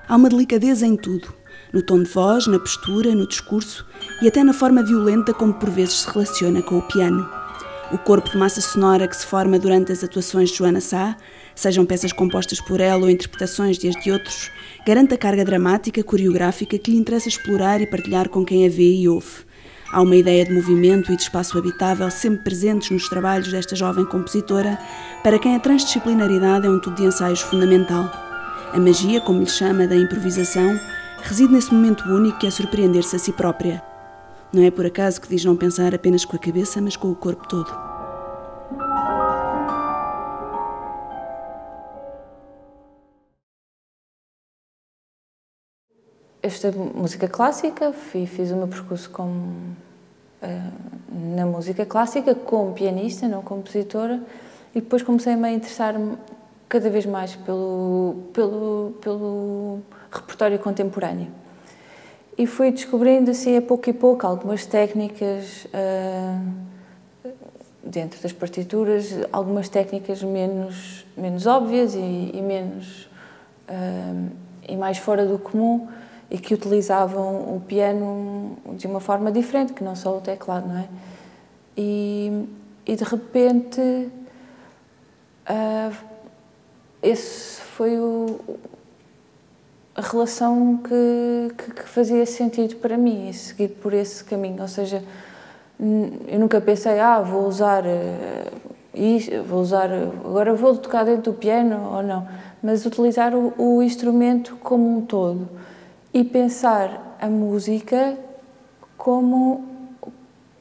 Há uma delicadeza em tudo, no tom de voz, na postura, no discurso e até na forma violenta como por vezes se relaciona com o piano. O corpo de massa sonora que se forma durante as atuações de Joana Sá, sejam peças compostas por ela ou interpretações de outros, garante a carga dramática, coreográfica que lhe interessa explorar e partilhar com quem a vê e ouve. Há uma ideia de movimento e de espaço habitável sempre presentes nos trabalhos desta jovem compositora, para quem a transdisciplinaridade é um tubo de ensaios fundamental. A magia, como lhe chama, da improvisação, reside nesse momento único que é surpreender-se a si própria. Não é por acaso que diz não pensar apenas com a cabeça, mas com o corpo todo. Eu estudei música clássica, fiz o meu percurso na música clássica como pianista, não compositora, e depois comecei-me a interessar-me cada vez mais pelo repertório contemporâneo. E fui descobrindo, assim, a pouco e pouco, algumas técnicas dentro das partituras, algumas técnicas menos óbvias e menos e mais fora do comum, e que utilizavam o piano de uma forma diferente, que não só o teclado, não é? E de repente, esse foi a relação que fazia sentido para mim, seguir por esse caminho. Ou seja, eu nunca pensei, vou usar isto, agora vou tocar dentro do piano ou não, mas utilizar o instrumento como um todo e pensar a música como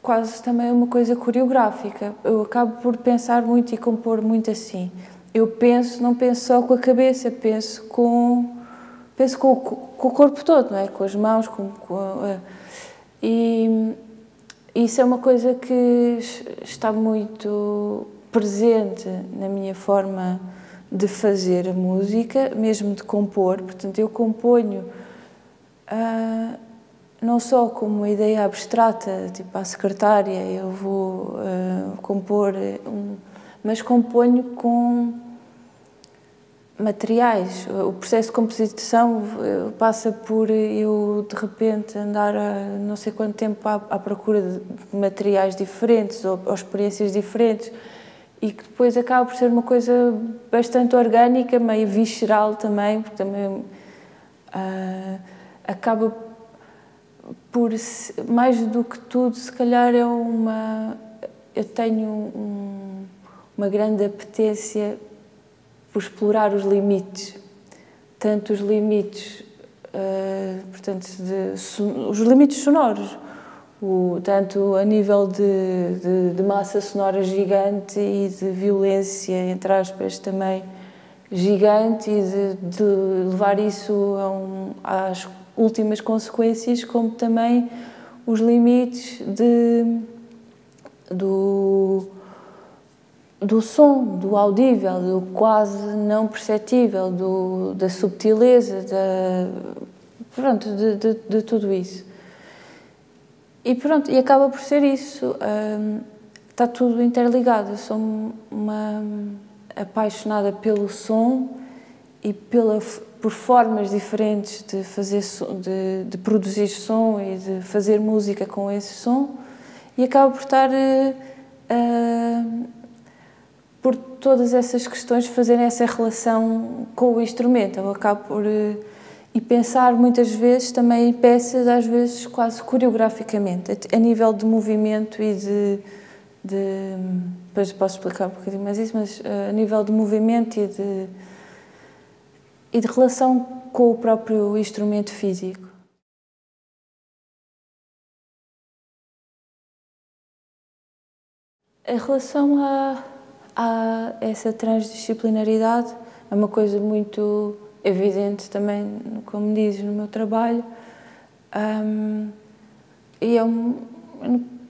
quase também uma coisa coreográfica. Eu acabo por pensar muito e compor muito assim. Eu não penso só com a cabeça, penso com o corpo todo, não é? Com as mãos, e isso é uma coisa que está muito presente na minha forma de fazer a música, mesmo de compor. Portanto, eu componho não só como uma ideia abstrata, tipo à secretária, eu vou compor, mas componho com materiais. O processo de composição passa por eu, de repente, andar não sei quanto tempo à procura de materiais diferentes ou experiências diferentes, e que depois acaba por ser uma coisa bastante orgânica, meio visceral também, porque também acaba por, mais do que tudo, se calhar eu tenho uma grande apetência por explorar os limites, tanto os limites, portanto, os limites sonoros, tanto a nível de massa sonora gigante e de violência, entre aspas, também gigante, e de levar isso às últimas consequências, como também os limites do som, do audível, do quase não perceptível, da subtileza, de tudo isso. E pronto, e acaba por ser isso. Está tudo interligado. Eu sou uma apaixonada pelo som e por formas diferentes de fazer de produzir som e de fazer música com esse som, e acaba por estar por todas essas questões fazerem essa relação com o instrumento. Eu acabo por e pensar muitas vezes também em peças, às vezes quase coreograficamente, a nível de movimento e depois posso explicar um bocadinho mais isso, mas a nível de movimento e de relação com o próprio instrumento físico. Em relação a essa transdisciplinaridade, é uma coisa muito evidente também, como dizes, no meu trabalho. E eu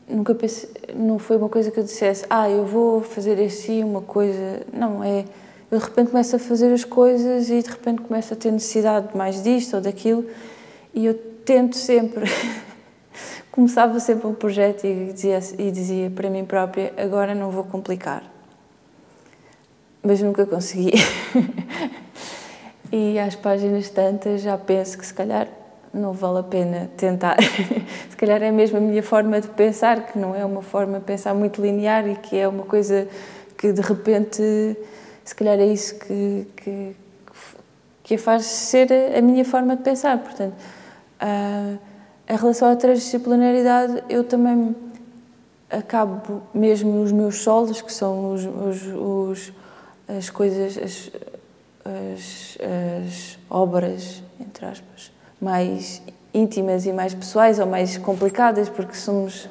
nunca pensei, não foi uma coisa que eu dissesse, eu vou fazer assim uma coisa. Não, eu de repente começo a fazer as coisas e de repente começo a ter necessidade de mais disto ou daquilo, e eu tento sempre, começava sempre um projeto e dizia para mim própria, agora não vou complicar. Mas nunca consegui. e às páginas tantas já penso que se calhar não vale a pena tentar. Se calhar é mesmo a minha forma de pensar, que não é uma forma de pensar muito linear e que é uma coisa que de repente, se calhar é isso que a faz ser a minha forma de pensar. Portanto, em relação à transdisciplinaridade, eu também acabo mesmo nos meus solos, que são as coisas, as obras, entre aspas, mais íntimas e mais pessoais ou mais complicadas, porque somos,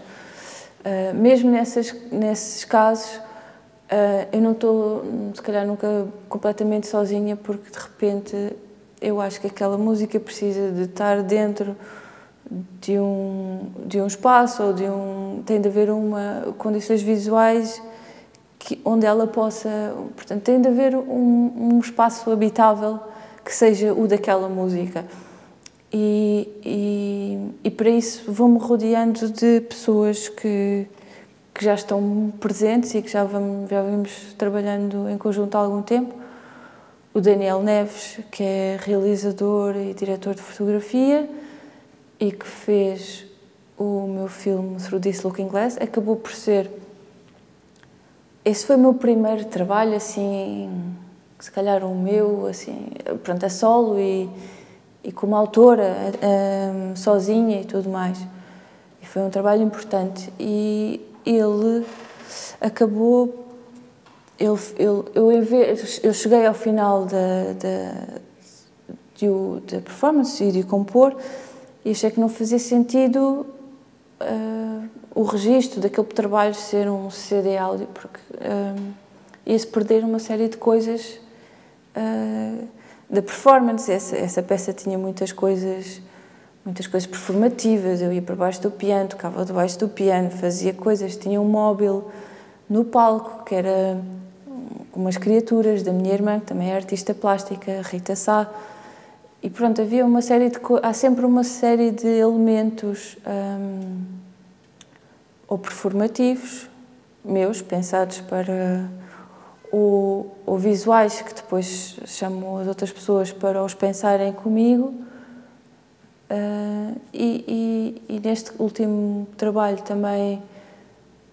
mesmo nesses casos, eu não estou, se calhar, nunca completamente sozinha, porque de repente eu acho que aquela música precisa de estar dentro de um espaço ou tem de haver condições visuais onde ela possa, portanto, tem de haver um espaço habitável que seja o daquela música. E para isso vou-me rodeando de pessoas que já estão presentes e que já vimos trabalhando em conjunto há algum tempo. O Daniel Neves, que é realizador e diretor de fotografia e que fez o meu filme Through This Looking Glass, acabou por ser... Esse foi o meu primeiro trabalho, assim, se calhar o meu, assim, pronto, a solo e como autora, sozinha e tudo mais. E foi um trabalho importante. E ele acabou... Eu cheguei ao final da performance e de compor e achei que não fazia sentido o registro daquele trabalho ser um CD áudio, porque ia-se perder uma série de coisas da performance. Essa peça tinha muitas coisas performativas. Eu ia para baixo do piano, tocava debaixo do piano, fazia coisas, tinha um móvel no palco, que era umas criaturas da minha irmã, que também é artista plástica, Rita Sá, e pronto, havia uma série de há sempre uma série de elementos ou performativos meus, pensados para ou visuais, que depois chamo as outras pessoas para os pensarem comigo. E neste último trabalho também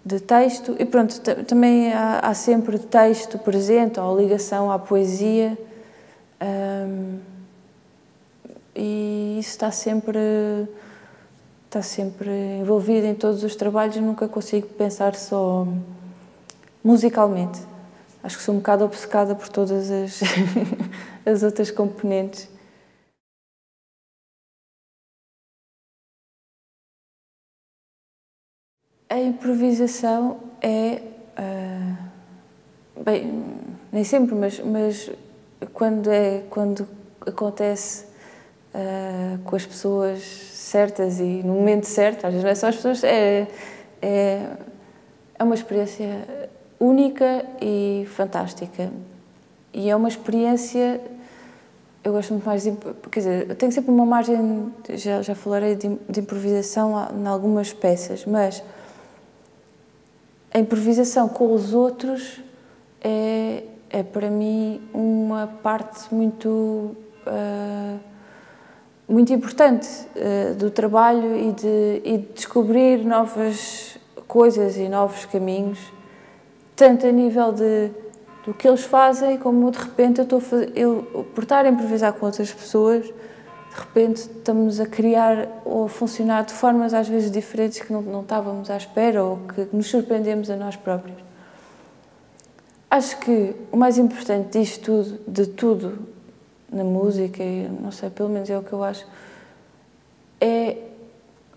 de texto, e pronto, também há sempre texto presente, ou ligação à poesia, e isso está sempre envolvido em todos os trabalhos. Eu nunca consigo pensar só musicalmente. Acho que sou um bocado obcecada por todas as outras componentes. A improvisação é, bem, nem sempre, mas quando acontece com as pessoas certas e no momento certo, às vezes não é só as pessoas, é uma experiência única e fantástica. E é uma experiência, eu gosto muito mais quer dizer, eu tenho sempre uma margem, já falarei de improvisação em algumas peças, mas a improvisação com os outros é para mim uma parte muito importante do trabalho e de descobrir novas coisas e novos caminhos, tanto a nível do que eles fazem, como de repente eu por estar a improvisar com outras pessoas, de repente estamos a criar ou a funcionar de formas às vezes diferentes que não estávamos à espera ou que nos surpreendemos a nós próprios. Acho que o mais importante disto tudo, de tudo, na música, e não sei, pelo menos é o que eu acho,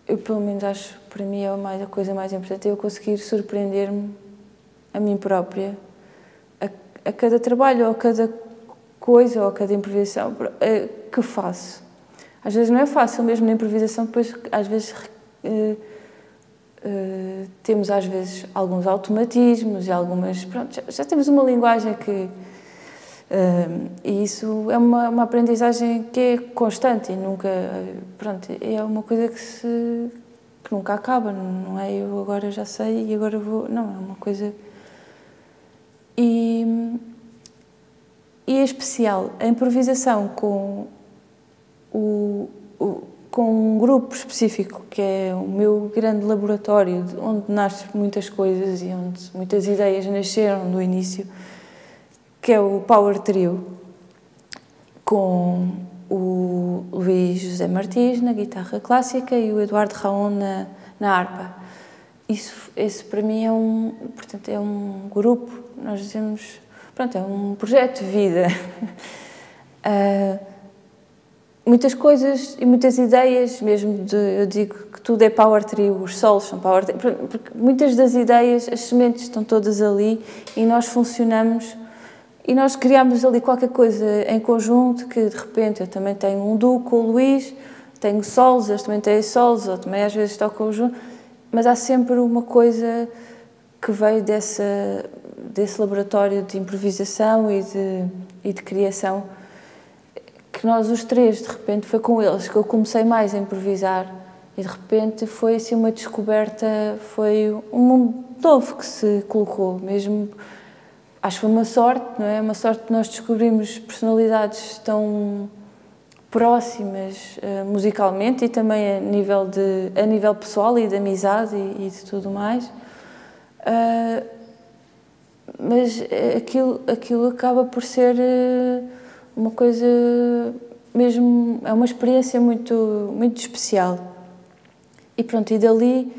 eu pelo menos acho, para mim a coisa mais importante é eu conseguir surpreender-me a mim própria, a cada trabalho, ou a cada coisa, ou a cada improvisação que faço. Às vezes não é fácil, mesmo na improvisação, depois às vezes temos às vezes alguns automatismos e algumas... Pronto, já temos uma linguagem que... e isso é uma aprendizagem que é constante e nunca... Pronto, é uma coisa que nunca acaba, não é eu agora já sei e agora vou... Não, é uma coisa... E em especial a improvisação com com um grupo específico, que é o meu grande laboratório, onde nascem muitas coisas e onde muitas ideias nasceram no início, que é o Power Trio, com o Luís José Martins na guitarra clássica e o Eduardo Raon na harpa. Esse para mim é portanto, é um grupo, nós dizemos, pronto, é um projeto de vida. Muitas coisas e muitas ideias, mesmo eu digo que tudo é Power Trio, os solos são Power Trio, porque muitas das ideias, as sementes estão todas ali e nós funcionamos e nós criamos ali qualquer coisa em conjunto que de repente eu também tenho um duo com o Luís, tenho solos, eles também têm solos, eu também às vezes toco junto, mas há sempre uma coisa que veio desse laboratório de improvisação e de criação, que nós os três, de repente, foi com eles que eu comecei mais a improvisar e de repente foi assim uma descoberta, foi um mundo novo que se colocou, mesmo, acho que foi uma sorte, não é? Uma sorte que nós descobrimos personalidades tão próximas musicalmente e também a nível pessoal e de amizade e de tudo mais, mas aquilo acaba por ser uma coisa mesmo, é uma experiência muito, muito especial. E pronto, e dali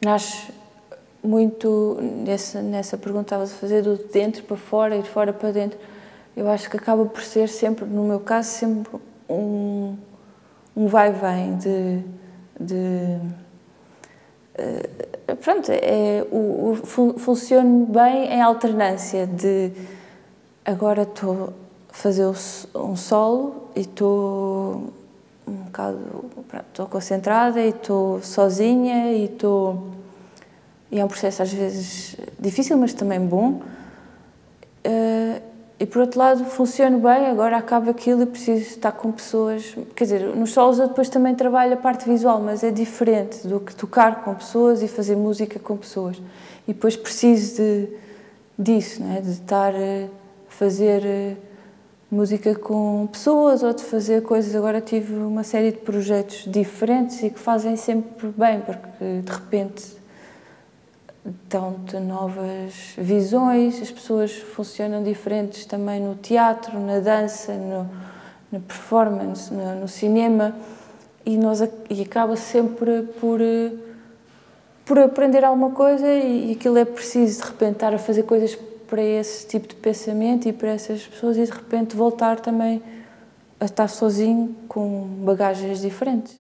nasce muito, nessa pergunta que estavas a fazer, do de dentro para fora e de fora para dentro. Eu acho que acaba por ser sempre, no meu caso, sempre um vai-vem pronto, funciona bem em alternância de agora estou a fazer um solo e estou um bocado, estou concentrada e estou sozinha e é um processo às vezes difícil, mas também bom. E por outro lado funciona bem, agora acaba aquilo e preciso estar com pessoas, quer dizer, nos solos eu depois também trabalho a parte visual, mas é diferente do que tocar com pessoas e fazer música com pessoas. E depois preciso disso, não é? De estar a fazer música com pessoas ou de fazer coisas. Agora tive uma série de projetos diferentes e que fazem sempre bem, porque de repente dão-te novas visões, as pessoas funcionam diferentes também no teatro, na dança, na performance, no cinema, e acaba sempre por aprender alguma coisa e aquilo é preciso de repente estar a fazer coisas para esse tipo de pensamento e para essas pessoas e de repente voltar também a estar sozinho com bagagens diferentes.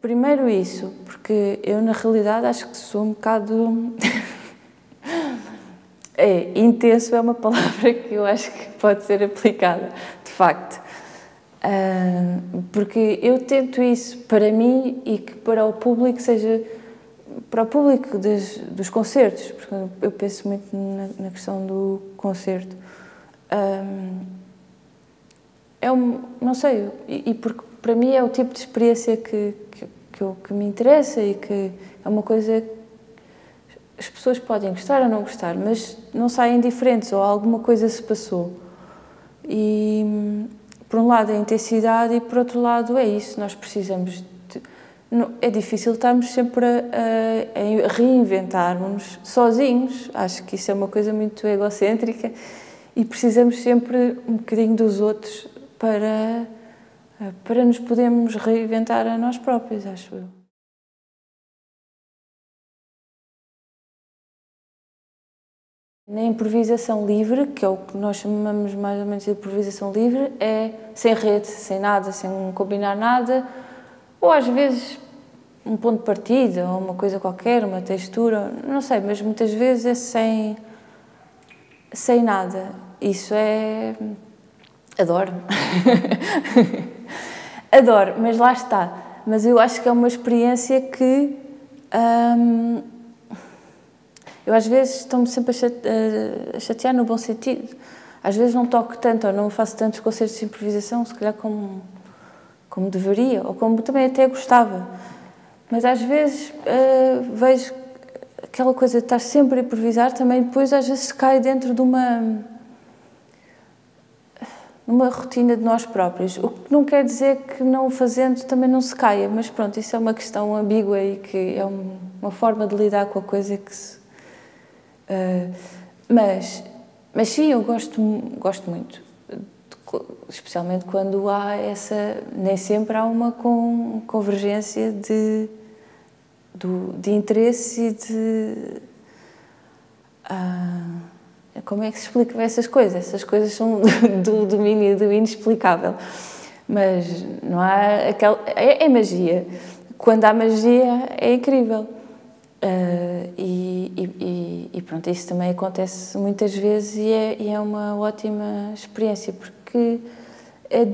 Primeiro isso, porque eu na realidade acho que sou um bocado... intenso é uma palavra que eu acho que pode ser aplicada, de facto. Porque eu tento isso para mim e que para o público seja... Para o público dos concertos, porque eu penso muito na questão do concerto. Não sei, e porque para mim é o tipo de experiência que me interessa e que é uma coisa que as pessoas podem gostar ou não gostar, mas não saem diferentes ou alguma coisa se passou. E por um lado é a intensidade e por outro lado é isso, nós precisamos é difícil estarmos sempre a reinventarmos sozinhos, acho que isso é uma coisa muito egocêntrica e precisamos sempre um bocadinho dos outros para nos podermos reinventar a nós próprios, acho eu. Na improvisação livre, que é o que nós chamamos mais ou menos de improvisação livre, é sem rede, sem nada, sem combinar nada, ou às vezes um ponto de partida, ou uma coisa qualquer, uma textura, não sei, mas muitas vezes é sem nada. Isso é... Adoro. Adoro, mas lá está. Mas eu acho que é uma experiência que... eu às vezes estou-me sempre a chatear no bom sentido. Às vezes não toco tanto ou não faço tantos concertos de improvisação, se calhar como deveria, ou como também até gostava. Mas às vezes vejo aquela coisa de estar sempre a improvisar também depois às vezes cai dentro de uma rotina de nós próprios, o que não quer dizer que não o fazendo também não se caia, mas pronto, isso é uma questão ambígua e que é uma forma de lidar com a coisa que se... mas sim, eu gosto muito, especialmente quando há nem sempre há uma convergência de interesse e de... como é que se explica essas coisas? Essas coisas são do domínio do inexplicável. Mas não há aquela... É magia. Quando há magia, é incrível. E pronto, isso também acontece muitas vezes e é uma ótima experiência, porque é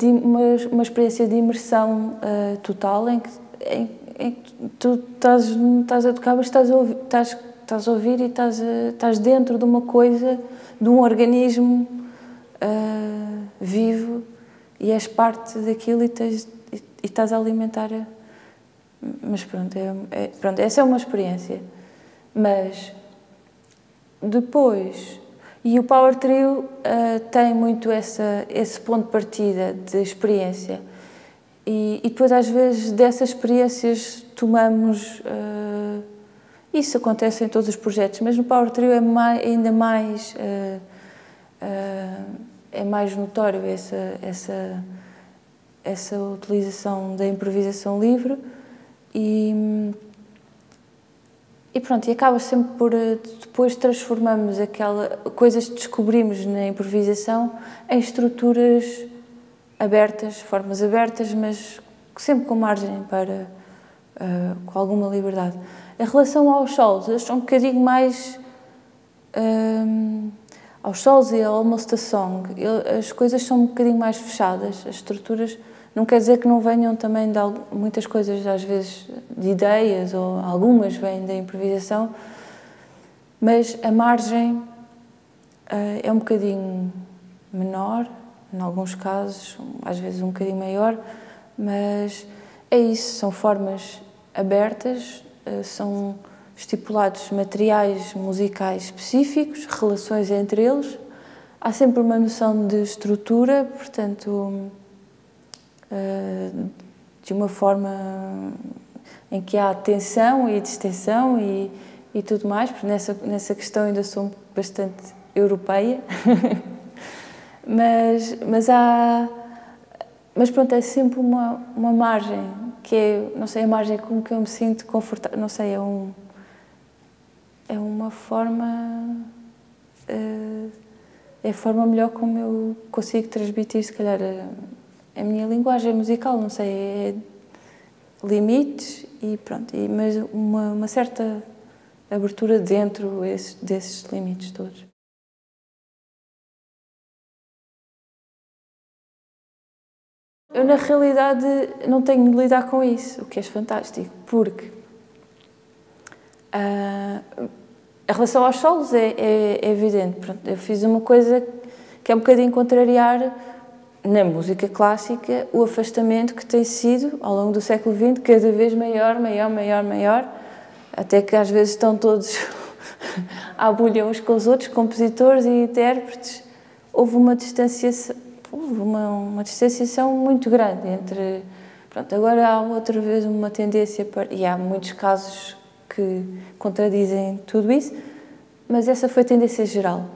uma experiência de imersão total em que tu estás a tocar, mas estás a ouvir e estás dentro de uma coisa, de um organismo vivo, e és parte daquilo e estás a alimentar. Mas pronto, pronto, essa é uma experiência. Mas depois, e o Power Trio tem muito esse ponto de partida de experiência. E depois, às vezes, dessas experiências tomamos... isso acontece em todos os projetos, mas no Power Trio é ainda mais... é mais notório essa utilização da improvisação livre e pronto, e acaba sempre por... depois transformamos coisas que descobrimos na improvisação em estruturas abertas, formas abertas, mas sempre com margem para... com alguma liberdade. Em relação aos solos, eles são um bocadinho mais... aos solos e ao Almost a Song, as coisas são um bocadinho mais fechadas, as estruturas... Não quer dizer que não venham também de muitas coisas, às vezes, de ideias, ou algumas vêm da improvisação, mas a margem é um bocadinho menor, em alguns casos, às vezes um bocadinho maior, mas é isso, são formas abertas, são estipulados materiais musicais específicos, relações entre eles, há sempre uma noção de estrutura, portanto... de uma forma em que há tensão e distensão e tudo mais, porque nessa questão ainda sou bastante europeia, mas pronto, é sempre uma margem, que é, não sei, a margem com que eu me sinto confortável, não sei, é uma forma, é a forma melhor como eu consigo transmitir, se calhar, a minha linguagem musical, não sei, é limites e pronto, mas uma certa abertura dentro desses limites todos. Eu, na realidade, não tenho de lidar com isso, o que é fantástico, porque em relação aos solos é evidente. Pronto, eu fiz uma coisa que é um bocadinho contrariar na música clássica o afastamento que tem sido, ao longo do século XX, cada vez maior, até que às vezes estão todos à bulha uns com os outros, compositores e intérpretes. Houve uma distanciação muito grande entre... Pronto, agora há outra vez uma tendência para... E há muitos casos que contradizem tudo isso, mas essa foi a tendência geral.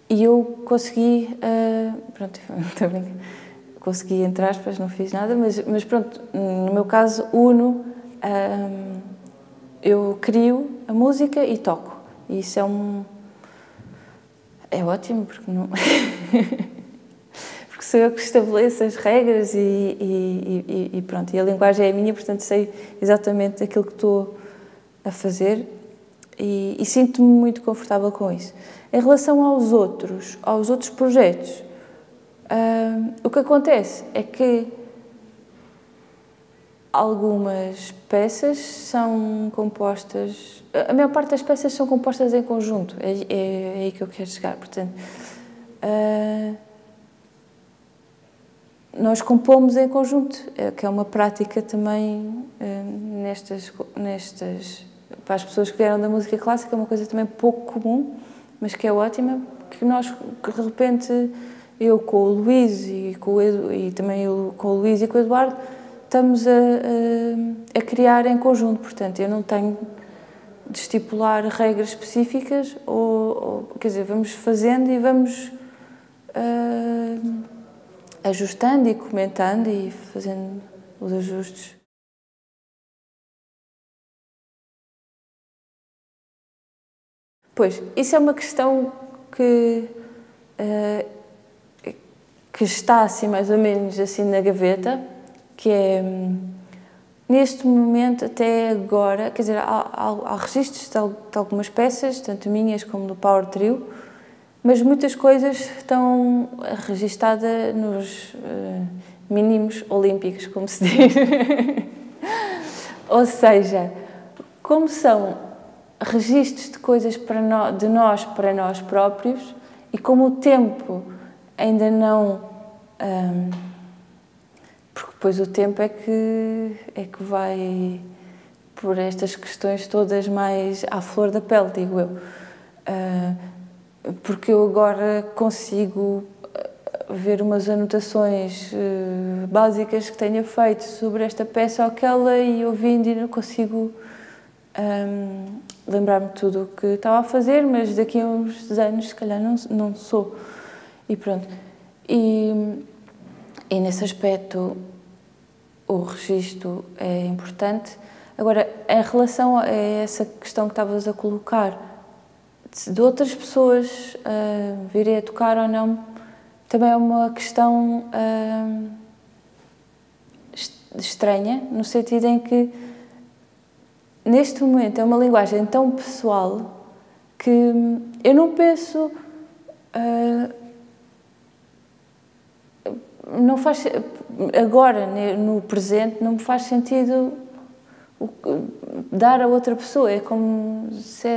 E eu consegui, pronto, também consegui, entre aspas, não fiz nada, mas pronto, no meu caso, uno, eu crio a música e toco. E isso é ótimo, porque não... porque sou eu que estabeleço as regras e pronto, e a linguagem é a minha, portanto sei exatamente aquilo que estou a fazer e sinto-me muito confortável com isso. Em relação aos outros projetos, o que acontece é que algumas peças são compostas... A maior parte das peças são compostas em conjunto, é aí que eu quero chegar, portanto... nós compomos em conjunto, que é uma prática também nestas para as pessoas que vieram da música clássica, é uma coisa também pouco comum, mas que é ótima, que nós, que de repente, eu com o Luís e também eu com o Luís e com o Eduardo, estamos a criar em conjunto. Portanto, eu não tenho de estipular regras específicas, quer dizer, vamos fazendo e vamos ajustando e comentando e fazendo os ajustes. Pois, isso é uma questão que está assim mais ou menos assim na gaveta, que é, neste momento, até agora, quer dizer, há registros de algumas peças, tanto minhas como do Power Trio, mas muitas coisas estão registadas nos mínimos olímpicos, como se diz. Ou seja, como são registros de coisas de nós para nós próprios, e como o tempo ainda não... porque depois o tempo é que vai por estas questões todas mais à flor da pele, digo eu. Porque eu agora consigo ver umas anotações básicas que tenha feito sobre esta peça ou aquela, e ouvindo e não consigo lembrar-me de tudo o que estava a fazer, mas daqui a uns anos se calhar não sou. E pronto. E nesse aspecto o registro é importante. Agora, em relação a essa questão que estavas a colocar, de outras pessoas virem a tocar ou não, também é uma questão estranha, no sentido em que, neste momento, é uma linguagem tão pessoal que eu não penso... não faz, agora, no presente, não me faz sentido dar a outra pessoa. É como se,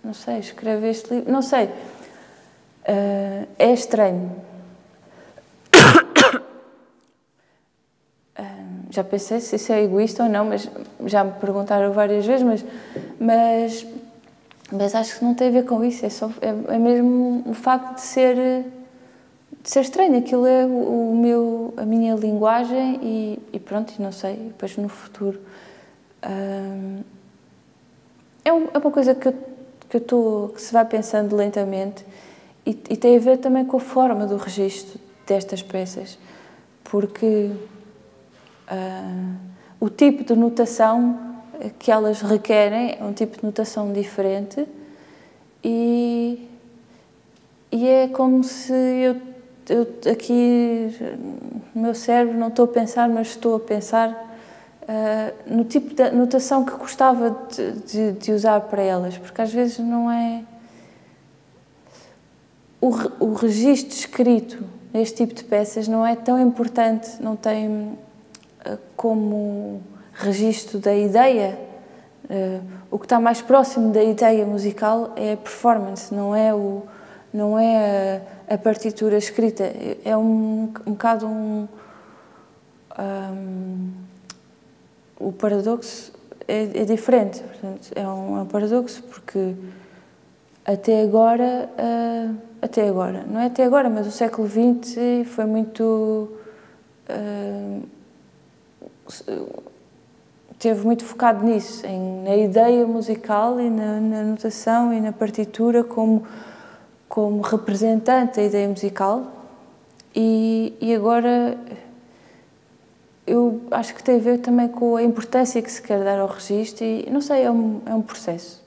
não sei, escrever este livro, não sei. É estranho. Já pensei se isso é egoísta ou não, mas já me perguntaram várias vezes, mas acho que não tem a ver com isso. É mesmo o facto de ser estranho. Aquilo é a minha linguagem e pronto, e não sei, depois no futuro. É uma coisa que se vai pensando lentamente, e tem a ver também com a forma do registro destas peças, porque o tipo de notação que elas requerem é um tipo de notação diferente, e é como se eu aqui no meu cérebro não estou a pensar, mas estou a pensar no tipo de notação que gostava de usar para elas, porque às vezes não é... O registro escrito neste tipo de peças não é tão importante, não tem como registro da ideia. O que está mais próximo da ideia musical é a performance, não é a partitura escrita. É um bocado o paradoxo é diferente. Portanto, é um paradoxo, porque até agora, não é até agora, mas o século XX foi muito... esteve muito focado nisso, na ideia musical e na notação e na partitura como representante da ideia musical, e agora eu acho que tem a ver também com a importância que se quer dar ao registro, e não sei, é um processo.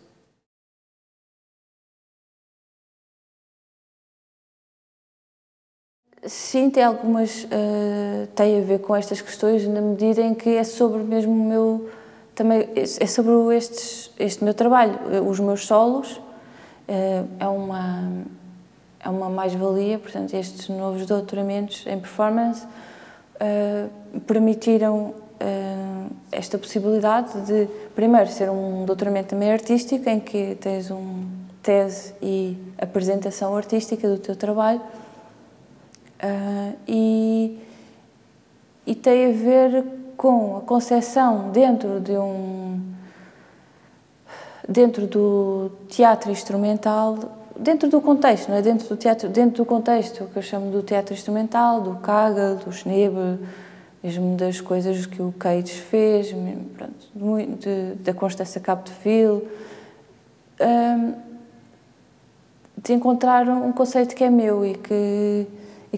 Sim, tem algumas, tem a ver com estas questões, na medida em que é sobre mesmo o meu, também é sobre este meu trabalho, os meus solos. É uma mais-valia. Portanto, estes novos doutoramentos em performance permitiram esta possibilidade de, primeiro, ser um doutoramento também artístico, em que tens tese e apresentação artística do teu trabalho, e tem a ver com a concepção dentro de dentro do teatro instrumental, dentro do contexto, não é? Dentro do teatro, dentro do contexto que eu chamo do teatro instrumental, do Kaga, do Schneebel, mesmo das coisas que o Cage fez, pronto, da Constança Capdeville, de encontrar um conceito que é meu e que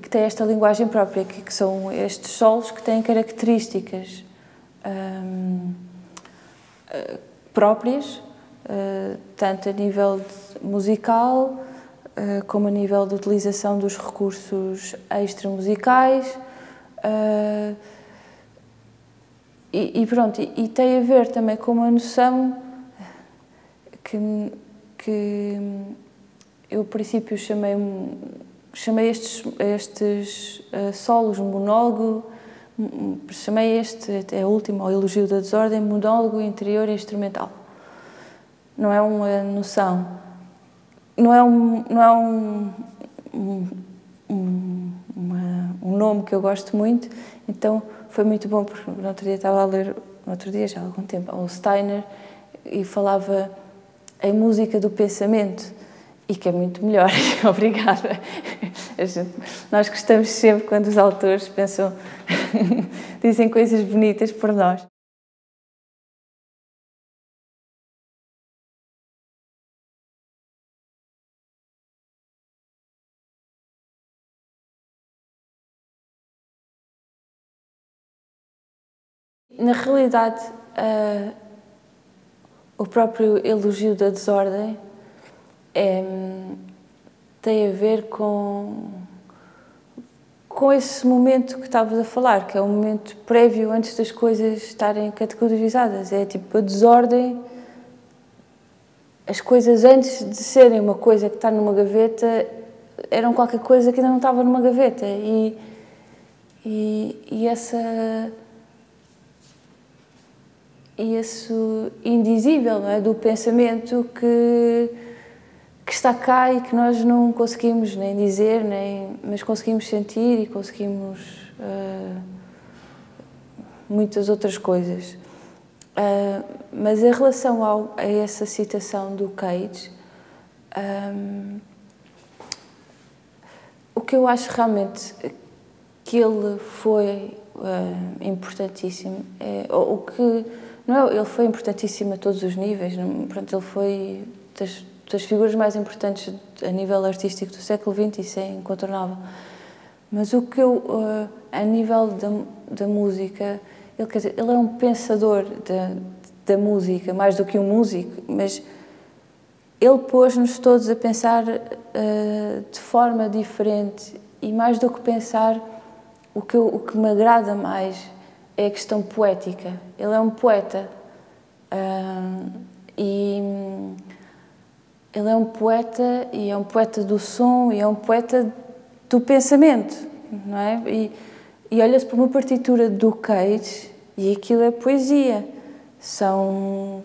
tem esta linguagem própria, que são estes solos que têm características próprias, tanto a nível musical, como a nível de utilização dos recursos extramusicais, e pronto, e tem a ver também com uma noção que eu, a princípio, chamei estes solos monólogo, chamei é o último, o Elogio da Desordem, monólogo interior e instrumental. Não é uma noção, não é um nome que eu gosto muito, então foi muito bom, porque no outro dia estava a ler, no outro dia já há algum tempo, o Steiner, e falava em música do pensamento, e que é muito melhor. Obrigada. Nós gostamos sempre quando os autores pensam, dizem coisas bonitas por nós. Na realidade, o próprio Elogio da Desordem tem a ver com esse momento que estavas a falar, que é o momento prévio antes das coisas estarem categorizadas. É tipo a desordem, as coisas antes de serem uma coisa que está numa gaveta eram qualquer coisa que ainda não estava numa gaveta. E esse indizível, não é? Do pensamento que está cá e que nós não conseguimos nem dizer, mas conseguimos sentir e conseguimos muitas outras coisas. Mas em relação a essa citação do Cage, o que eu acho realmente que ele foi importantíssimo, ele foi importantíssimo a todos os níveis, pronto, ele foi das figuras mais importantes a nível artístico do século XX, isso é incontornável. Mas o que a nível da música, ele é um pensador da música, mais do que um músico, mas ele pôs-nos todos a pensar de forma diferente, e mais do que pensar, o que me agrada mais é a questão poética. Ele é um poeta, ele é um poeta, e é um poeta do som, e é um poeta do pensamento, não é? E olha-se para uma partitura do Cage e aquilo é poesia. São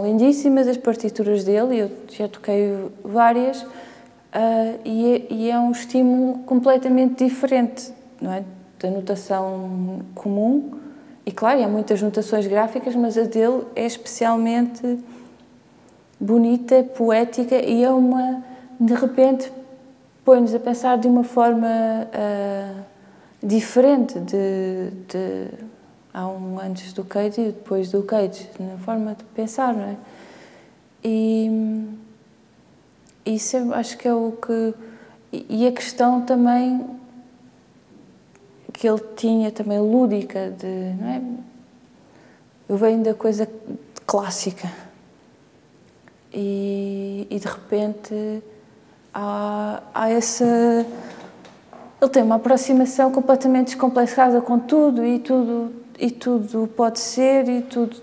lindíssimas as partituras dele, eu já toquei várias, e é um estímulo completamente diferente, não é? Da notação comum. E claro, há muitas notações gráficas, mas a dele é especialmente bonita, poética, e de repente, põe-nos a pensar de uma forma diferente há antes do Cage e depois do Cage, na forma de pensar, não é? E isso acho que é o que... E a questão também que ele tinha também lúdica, não é? Eu venho da coisa clássica e de repente há essa... Ele tem uma aproximação completamente descomplexada com tudo, e tudo pode ser, e tudo...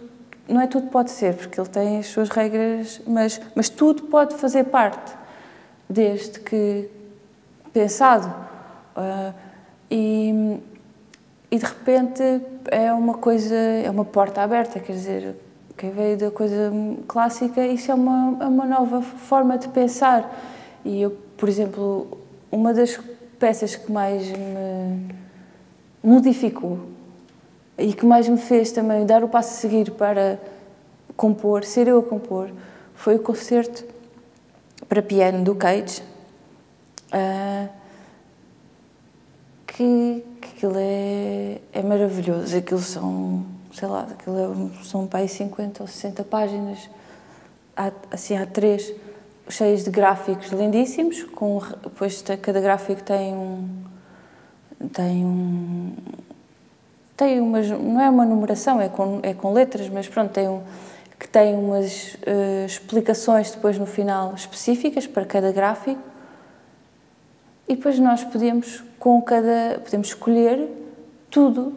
Não é tudo pode ser, porque ele tem as suas regras, mas tudo pode fazer parte, desde que pensado. E de repente é uma coisa, é uma porta aberta, quer dizer, quem veio da coisa clássica, isso é uma nova forma de pensar. E eu, por exemplo, uma das peças que mais me modificou e que mais me fez também dar o passo a seguir para compor, ser eu a compor, foi o concerto para piano do Cage, que aquilo é maravilhoso. Aquilo são, sei lá, são para aí 50 ou 60 páginas, assim há 3, cheias de gráficos lindíssimos, depois cada gráfico tem umas, não é uma numeração, é com letras, mas pronto, que tem umas explicações depois no final específicas para cada gráfico, e depois nós podemos escolher tudo,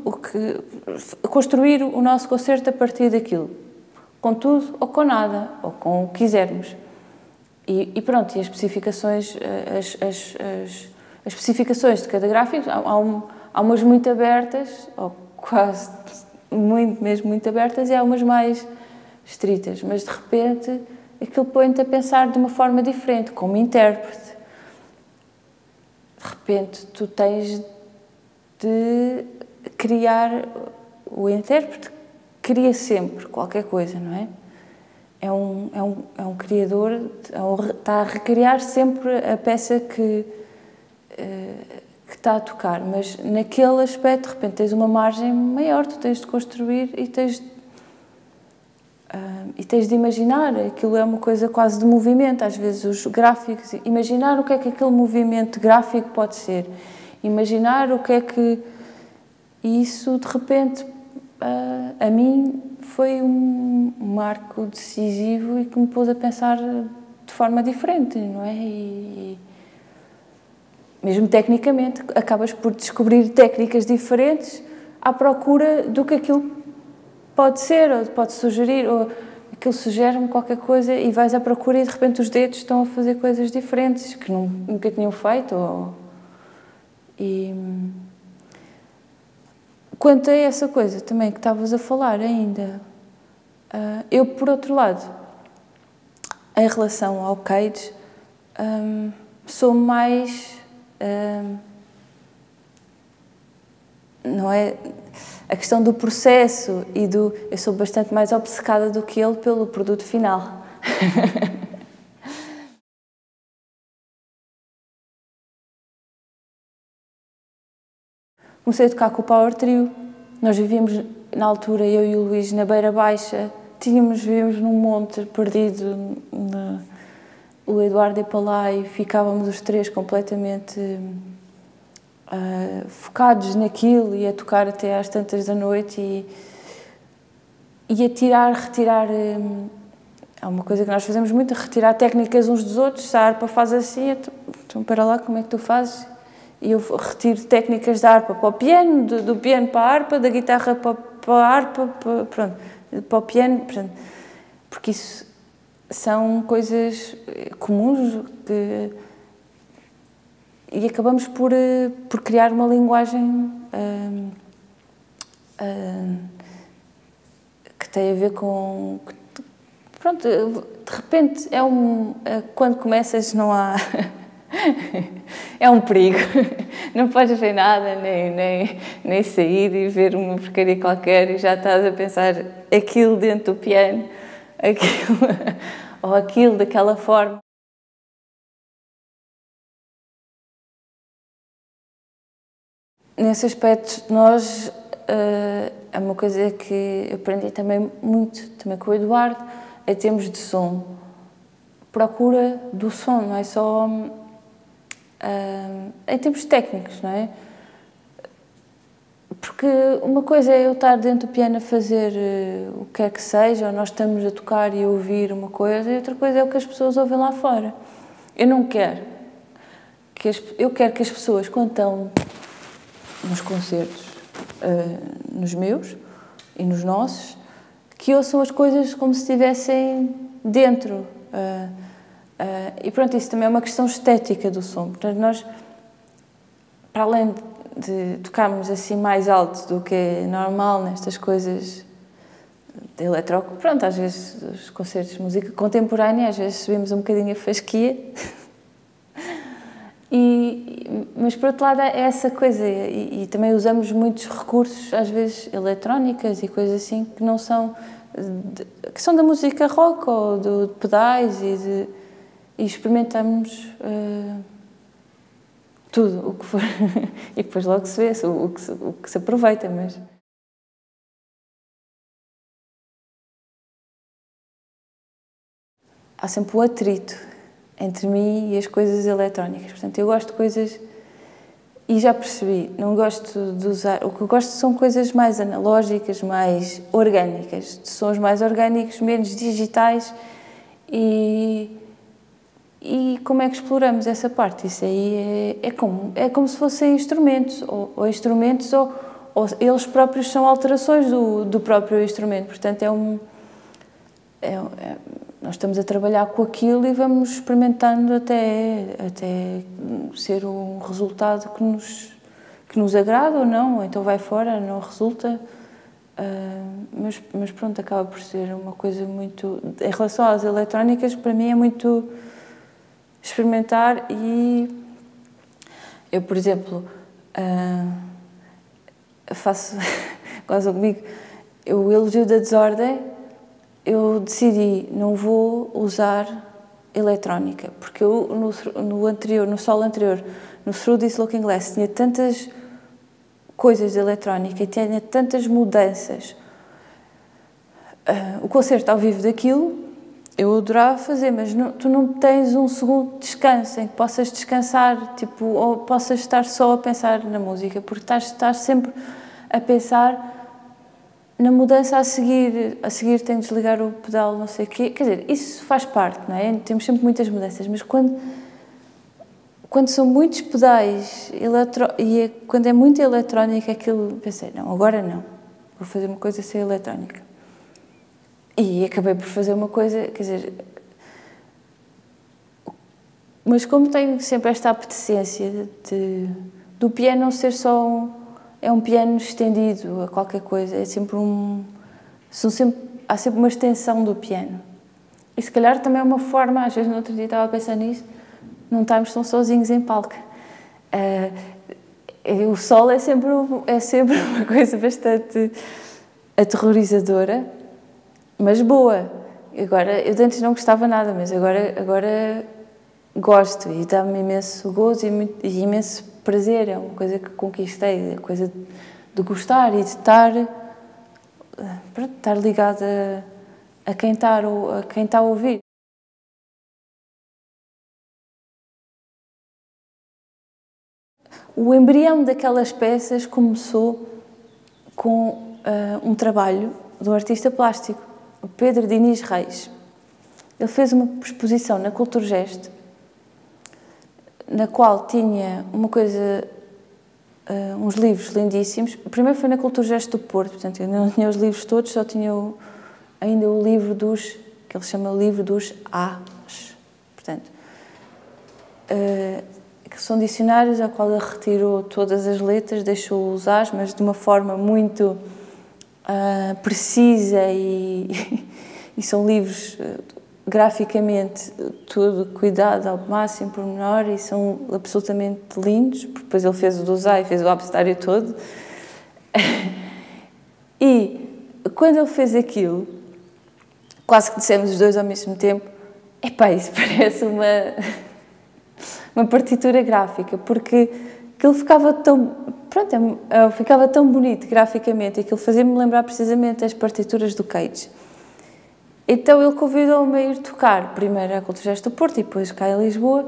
construir o nosso concerto a partir daquilo, com tudo ou com nada, ou com o que quisermos. E pronto, e as especificações, as especificações de cada gráfico, há umas muito abertas, ou quase mesmo muito abertas, e há umas mais estritas, mas de repente aquilo põe-te a pensar de uma forma diferente, como intérprete. De repente tu tens de criar, o intérprete cria sempre qualquer coisa, não é? É um criador, está a recriar sempre a peça que está a tocar, mas naquele aspecto, de repente, tens uma margem maior, tu tens de construir e tens de imaginar. Aquilo é uma coisa quase de movimento, às vezes os gráficos, imaginar o que é que aquele movimento gráfico pode ser, imaginar o que é que... E isso, de repente, a mim foi um marco decisivo e que me pôs a pensar de forma diferente, não é? E mesmo tecnicamente, acabas por descobrir técnicas diferentes à procura do que aquilo pode ser, ou pode sugerir, ou aquilo sugere-me qualquer coisa e vais à procura e de repente os dedos estão a fazer coisas diferentes que nunca tinham feito. Quanto a essa coisa também que estavas a falar ainda, eu, por outro lado, em relação ao Cage, sou mais... não é? A questão do processo eu sou bastante mais obcecada do que ele pelo produto final. Comecei a tocar com o Power Trio. Nós vivíamos, na altura, eu e o Luís, na Beira Baixa. Vivíamos num monte perdido, o Eduardo ia para lá e ficávamos os 3 completamente focados naquilo e a tocar até às tantas da noite e a retirar. É uma coisa que nós fazemos muito, retirar técnicas uns dos outros. Se a harpa faz assim, então para lá, como é que tu fazes? E eu retiro técnicas da harpa para o piano, do piano para a harpa, da guitarra para a harpa, para o piano, porque isso são coisas comuns e acabamos por criar uma linguagem que tem a ver com... Pronto, de repente quando começas não há... É um perigo. Não podes ver nada, nem sair e ver uma porcaria qualquer e já estás a pensar aquilo dentro do piano, ou aquilo daquela forma. Nesse aspecto, nós, é uma coisa que eu aprendi também muito, também com o Eduardo, em termos de som. Procura do som, não é só em termos técnicos, não é? Porque uma coisa é eu estar dentro do piano a fazer o que quer que seja, ou nós estamos a tocar e a ouvir uma coisa, e outra coisa é o que as pessoas ouvem lá fora. Eu não quero eu quero que as pessoas, quando estão nos concertos, nos meus e nos nossos, que ouçam as coisas como se estivessem dentro. E pronto, isso também é uma questão estética do som. Portanto, nós, para além de tocarmos assim mais alto do que é normal nestas coisas de eletro... Pronto, às vezes os concertos de música contemporânea, às vezes subimos um bocadinho a fasquia. Mas, por outro lado, é essa coisa. E também usamos muitos recursos, às vezes, eletrónicas e coisas assim, que não são que são da música rock ou de pedais e experimentamos tudo o que for e depois logo se vê o que se aproveita, mas... Há sempre um atrito entre mim e as coisas eletrónicas. Portanto, eu gosto de coisas... E já percebi, não gosto de usar... O que eu gosto são coisas mais analógicas, mais orgânicas. De sons mais orgânicos, menos digitais. E como é que exploramos essa parte? Isso aí é como se fossem instrumentos. Ou instrumentos, ou eles próprios são alterações do próprio instrumento. Portanto, nós estamos a trabalhar com aquilo e vamos experimentando até ser um resultado que nos agrada ou não, ou então vai fora, não resulta. Mas pronto, acaba por ser uma coisa muito... Em relação às eletrónicas, para mim é muito experimentar e... Eu, por exemplo, faço... Gozam comigo, o elogio da desordem, eu decidi, não vou usar eletrónica, porque eu no solo anterior, no Through This Looking Glass, tinha tantas coisas de eletrónica e tinha tantas mudanças. O concerto ao vivo daquilo, eu adorava fazer, mas tu não tens um segundo de descanso em que possas descansar, tipo, ou possas estar só a pensar na música, porque estás sempre a pensar na mudança a seguir tenho de desligar o pedal, não sei o quê. Quer dizer, isso faz parte, não é? Temos sempre muitas mudanças, mas quando são muitos pedais e quando é muito eletrónica, aquilo, pensei, não, agora não, vou fazer uma coisa sem eletrónica. E acabei por fazer uma coisa, quer dizer... Mas como tenho sempre esta apetência do piano não ser só é um piano estendido a qualquer coisa, é sempre há sempre uma extensão do piano. E se calhar também é uma forma, às vezes no outro dia estava a pensar nisso, não estamos tão sozinhos em palco. O solo é sempre uma coisa bastante aterrorizadora, mas boa. Agora, eu antes não gostava nada, mas agora gosto e dá-me imenso gozo e imenso prazer. É uma coisa que conquistei, a coisa de gostar e de estar ligada a quem está a ouvir. O embrião daquelas peças começou com um trabalho de um artista plástico, o Pedro Diniz Reis. Ele fez uma exposição na Culturgest, na qual tinha uns livros lindíssimos. O primeiro foi na Culturgest do Porto, portanto, eu não tinha os livros todos, só tinha ainda o livro que ele chama livro dos As. Portanto, que são dicionários ao qual ele retirou todas as letras, deixou os As, mas de uma forma muito precisa e são livros graficamente tudo cuidado ao máximo, por menor, e são absolutamente lindos, porque depois ele fez o do Zay, fez o abecedário todo. E quando ele fez aquilo, quase que dissemos os dois ao mesmo tempo, epá, isso parece uma partitura gráfica, porque aquilo ficava ficava tão bonito graficamente, e aquilo fazia-me lembrar precisamente as partituras do Cage. Então ele convidou-me a ir tocar primeiro à Culturgest do Porto e depois cá em Lisboa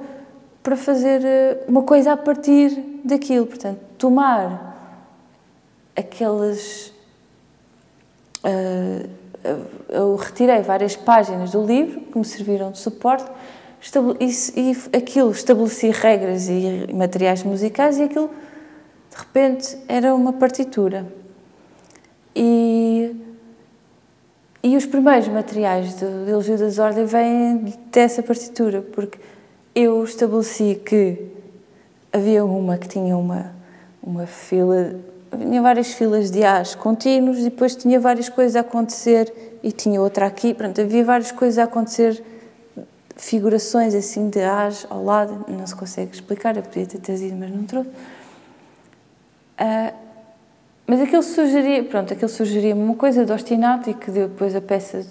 para fazer uma coisa a partir daquilo. Portanto, tomar aqueles... eu retirei várias páginas do livro que me serviram de suporte e aquilo estabeleci regras e materiais musicais e aquilo, de repente, era uma partitura. E os primeiros materiais de elogio da desordem vêm dessa partitura, porque eu estabeleci que havia uma que tinha uma fila, tinha várias filas de As contínuos e depois tinha várias coisas a acontecer e tinha outra aqui, pronto, havia várias coisas a acontecer, figurações assim de As ao lado, não se consegue explicar, eu podia ter trazido, mas não trouxe. Mas aquilo sugeria-me uma coisa de ostinato e que depois a peça,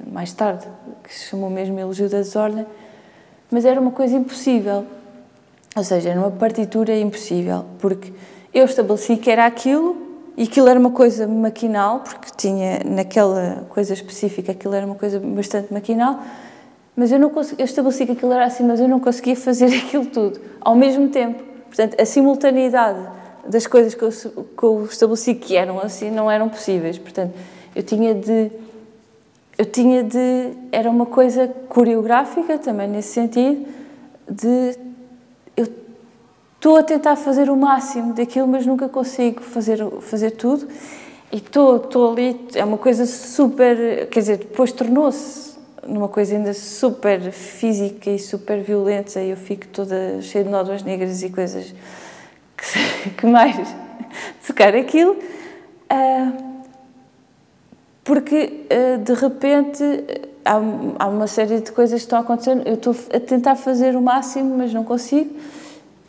mais tarde, que se chamou mesmo Elogio da Desordem, mas era uma coisa impossível. Ou seja, era uma partitura impossível, porque eu estabeleci que era aquilo, e aquilo era uma coisa maquinal, porque tinha naquela coisa específica, aquilo era uma coisa bastante maquinal, mas eu estabeleci que aquilo era assim, mas eu não conseguia fazer aquilo tudo ao mesmo tempo. Portanto, a simultaneidade das coisas que eu estabeleci que eram assim não eram possíveis. Portanto, era uma coisa coreográfica também nesse sentido, eu estou a tentar fazer o máximo daquilo, mas nunca consigo fazer tudo, e estou ali, é uma coisa super, quer dizer, depois tornou-se numa coisa ainda super física e super violenta, e eu fico toda cheia de nódoas negras e coisas que mais tocar aquilo, porque de repente há uma série de coisas que estão acontecendo, eu estou a tentar fazer o máximo, mas não consigo,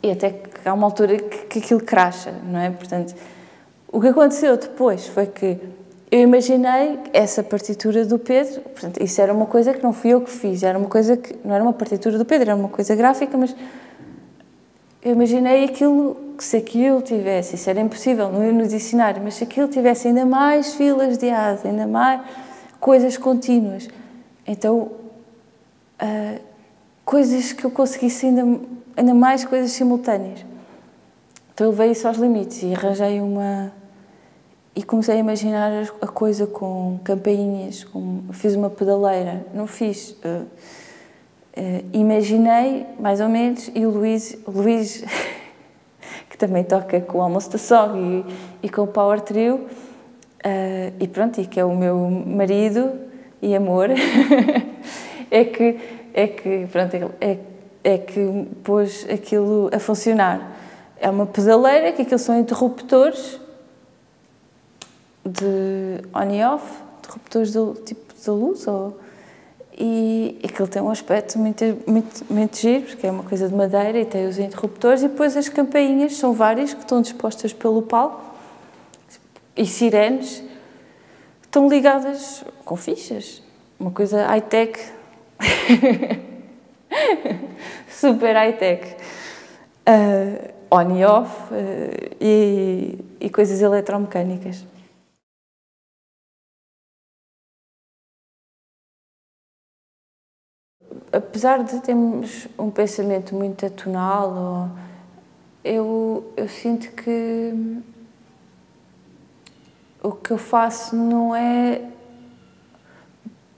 e até que há uma altura que aquilo cracha, não é? Portanto, o que aconteceu depois foi que eu imaginei essa partitura do Pedro, portanto, isso era uma coisa que não fui eu que fiz, era uma coisa que não era uma partitura do Pedro, era uma coisa gráfica, mas eu imaginei aquilo, que se aquilo tivesse, isso era impossível no dicionário, mas se aquilo tivesse ainda mais filas de asa, ainda mais coisas contínuas, então coisas que eu conseguisse ainda mais coisas simultâneas. Então eu levei isso aos limites e arranjei e comecei a imaginar a coisa com campainhas, fiz uma pedaleira, não fiz, imaginei mais ou menos, e o Luís que também toca com o Almoço da SOG e com o Power Trio, e pronto, e que é o meu marido e amor, é que pôs aquilo a funcionar. É uma pedaleira, que aquilo são interruptores de on e off, interruptores do tipo da luz, e aquilo tem um aspecto muito giro, porque é uma coisa de madeira e tem os interruptores, e depois as campainhas, são várias, que estão dispostas pelo palco, e sirenes, estão ligadas com fichas, uma coisa high-tech, super high-tech, on e off, e coisas eletromecânicas. Apesar de termos um pensamento muito atonal, eu sinto que o que eu faço não é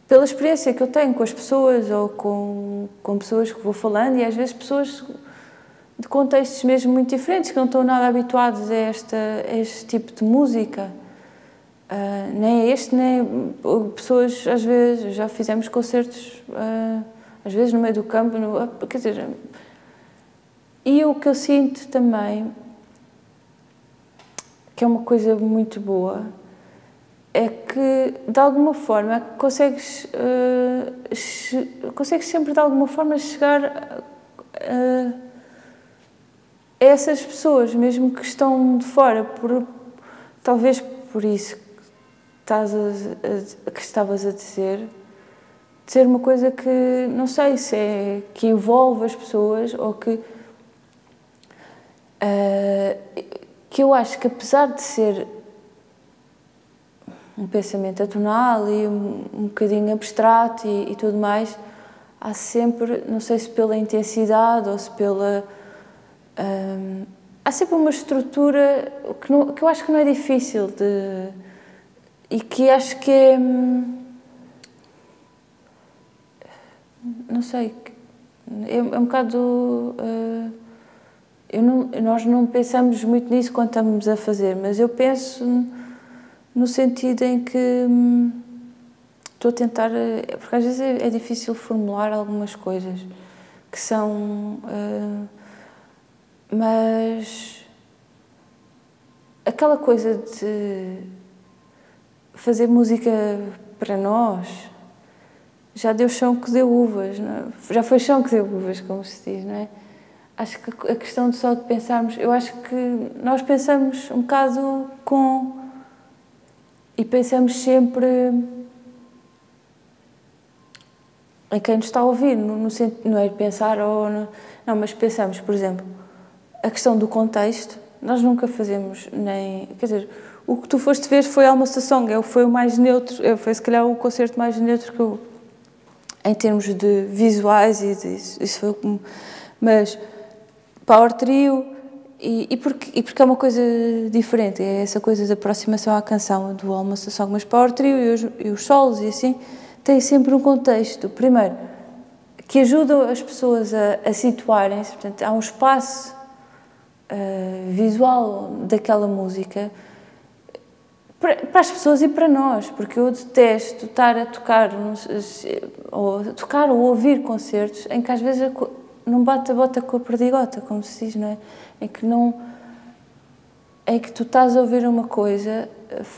pela experiência que eu tenho com as pessoas ou com pessoas que vou falando, e às vezes pessoas de contextos mesmo muito diferentes, que não estão nada habituados a este tipo de música. Nem a este, nem pessoas, às vezes, já fizemos concertos, às vezes no meio do campo, quer dizer, e o que eu sinto também, que é uma coisa muito boa, é que, de alguma forma, consegues sempre, de alguma forma, chegar a essas pessoas, mesmo que estão de fora, talvez por isso que estavas a dizer, de ser uma coisa que, não sei se é que envolve as pessoas, ou que eu acho que, apesar de ser um pensamento atonal e um bocadinho abstrato e tudo mais, há sempre, não sei se pela intensidade ou se pela... há sempre uma estrutura que eu acho que não é difícil e que acho que é... não sei, é um bocado... nós não pensamos muito nisso quando estamos a fazer, mas eu penso no sentido em que estou a tentar... porque às vezes é difícil formular algumas coisas que são... mas aquela coisa de fazer música para nós já deu chão que deu uvas, não é? Já foi chão que deu uvas, como se diz, não é? acho que a questão de só de pensarmos, eu acho que nós pensamos um bocado e pensamos sempre em quem nos está a ouvir, não é de pensar não, mas pensamos, por exemplo, a questão do contexto, nós nunca fazemos nem, quer dizer, o que tu foste ver foi a Almost a Song, foi o mais neutro, foi se calhar o concerto mais neutro que eu, em termos de visuais e isso foi, mas Power Trio e porque é uma coisa diferente, é essa coisa de aproximação à canção do Almost a Song, mas Power Trio e os solos e assim tem sempre um contexto, primeiro, que ajuda as pessoas a situarem-se, portanto, há um espaço visual daquela música para as pessoas e para nós, porque eu detesto estar a tocar ou ouvir concertos em que às vezes não bate a bota com a perdigota, como se diz, não é? Em que tu estás a ouvir uma coisa,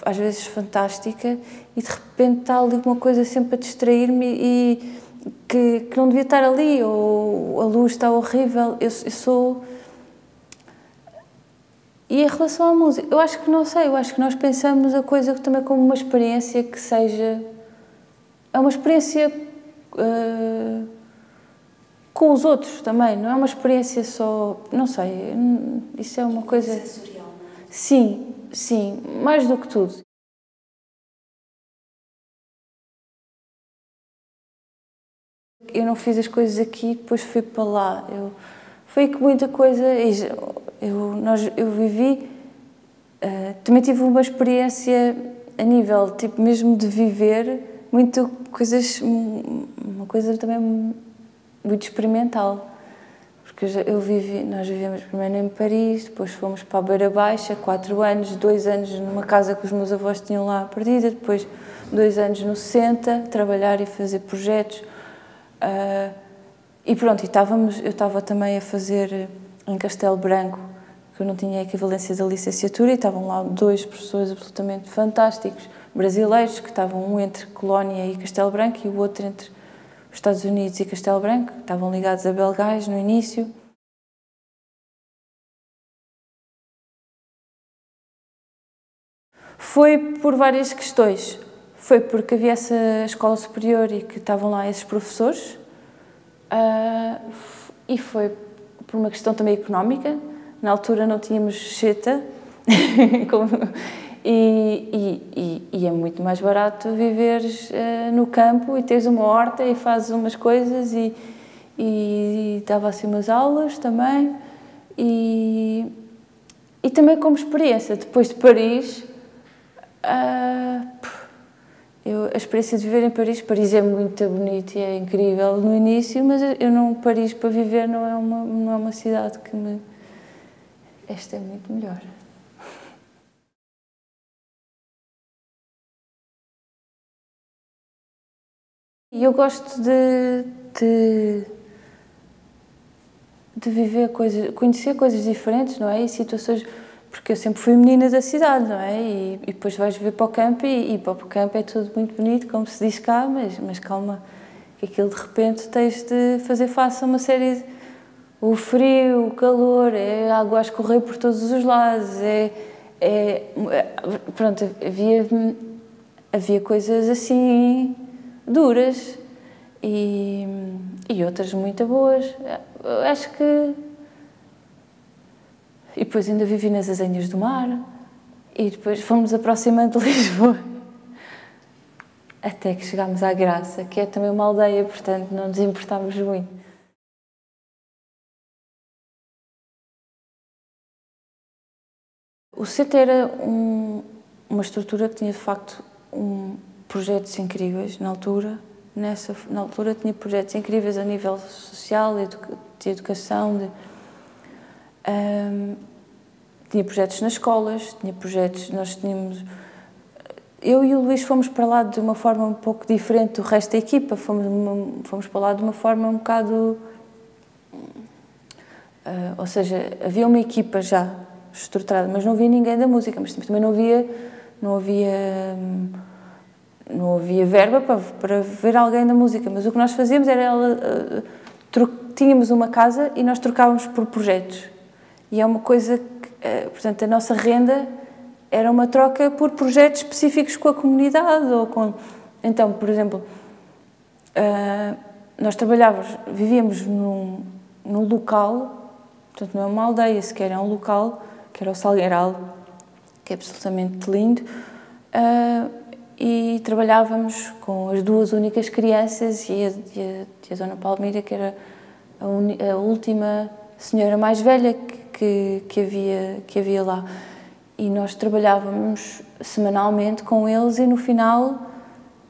às vezes fantástica, e de repente está ali uma coisa sempre a distrair-me e que não devia estar ali, ou a luz está horrível. Eu sou... E em relação à música, eu acho que não sei, eu acho que nós pensamos a coisa também como uma experiência que seja... É uma experiência com os outros também, não é uma experiência só... Não sei, isso é uma coisa... Sensorial, não é? Sim, sim, mais do que tudo. Eu não fiz as coisas aqui, depois fui para lá. Foi que muita coisa... Eu vivi... também tive uma experiência a nível, tipo, mesmo de viver, muito coisas... Uma coisa também muito experimental. Porque nós vivemos primeiro em Paris, depois fomos para a Beira Baixa, 4 anos, 2 anos numa casa que os meus avós tinham lá perdida, depois 2 anos no 60, trabalhar e fazer projetos. E pronto, eu estava também a fazer em Castelo Branco, que eu não tinha a equivalência da licenciatura, e estavam lá 2 professores absolutamente fantásticos, brasileiros, que estavam um entre Colónia e Castelo Branco e o outro entre os Estados Unidos e Castelo Branco, que estavam ligados a Belgais no início. Foi por várias questões. Foi porque havia essa escola superior e que estavam lá esses professores, e foi por uma questão também económica. Na altura não tínhamos cheta, e é muito mais barato viveres no campo e teres uma horta e fazes umas coisas e dava assim umas aulas também. E também como experiência, depois de Paris, a experiência de viver em Paris é muito bonita e é incrível no início, mas Paris para viver não é uma cidade que me... Esta é muito melhor. E eu gosto de viver coisas, conhecer coisas diferentes, não é? E situações... Porque eu sempre fui menina da cidade, não é? E depois vais viver para o campo e para o campo é tudo muito bonito, como se diz cá, mas calma, que aquilo de repente tens de fazer face a uma série de... O frio, o calor, é a água a escorrer por todos os lados, pronto, havia coisas assim duras e outras muito boas. Eu acho que... E depois ainda vivi nas Azenhas do Mar e depois fomos aproximando de Lisboa até que chegámos à Graça, que é também uma aldeia, portanto não nos importámos muito. O CET era uma estrutura que tinha de facto projetos incríveis na altura. Na altura tinha projetos incríveis a nível social, de educação, tinha projetos nas escolas, tinha projetos, nós tínhamos... Eu e o Luís fomos para lá de uma forma um pouco diferente do resto da equipa, fomos para lá de uma forma um bocado... ou seja, havia uma equipa já estruturada, mas não havia ninguém da música, mas também não havia verba para ver alguém da música, mas o que nós fazíamos era tínhamos uma casa e nós trocávamos por projetos. E é uma coisa que, portanto, a nossa renda era uma troca por projetos específicos com a comunidade. Então, por exemplo, nós vivíamos num local, portanto não é uma aldeia sequer, é um local, que era o Salgueiral, que é absolutamente lindo, e trabalhávamos com as duas únicas crianças e a Dona Palmira, que era a última senhora mais velha que havia lá. E nós trabalhávamos semanalmente com eles e no final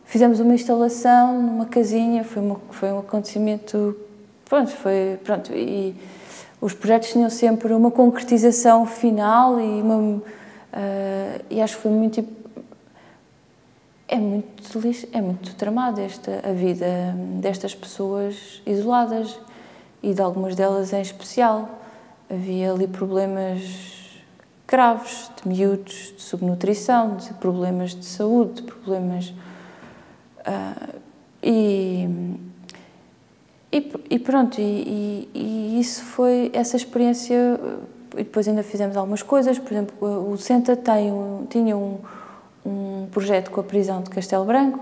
fizemos uma instalação numa casinha, foi um acontecimento, pronto, e os projetos tinham sempre uma concretização final e acho que foi muito... É muito tramada a vida destas pessoas isoladas e de algumas delas em especial. Havia ali problemas graves, de miúdos, de subnutrição, de problemas de saúde, de problemas... pronto, isso foi essa experiência. E depois ainda fizemos algumas coisas, por exemplo, o Senta tinha um projeto com a prisão de Castelo Branco,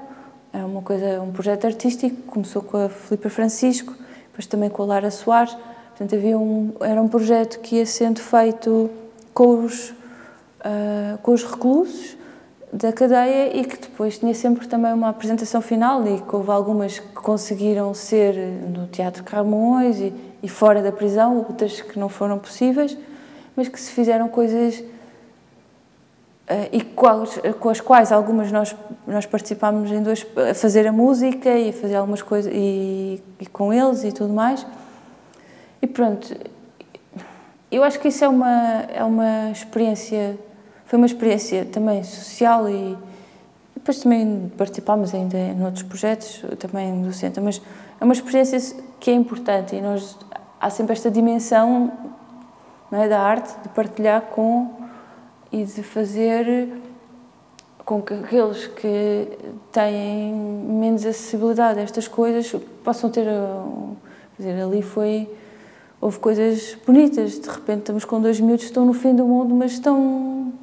era um projeto artístico, começou com a Filipa Francisco, depois também com a Lara Soares, portanto era um projeto que ia sendo feito com os reclusos da cadeia e que depois tinha sempre também uma apresentação final e que houve algumas que conseguiram ser no Teatro Camões e fora da prisão, outras que não foram possíveis, mas que se fizeram coisas e com as quais algumas nós participámos a fazer a música e a fazer algumas coisas e com eles e tudo mais. E pronto, eu acho que isso é uma experiência, foi uma experiência também social e depois também participámos ainda em outros projetos, também do Centro, mas é uma experiência que é importante e há sempre esta dimensão, não é, da arte, de partilhar e de fazer com que aqueles que têm menos acessibilidade a estas coisas possam ter... Quer dizer, houve coisas bonitas, de repente estamos com 2 miúdos que estão no fim do mundo, mas estão...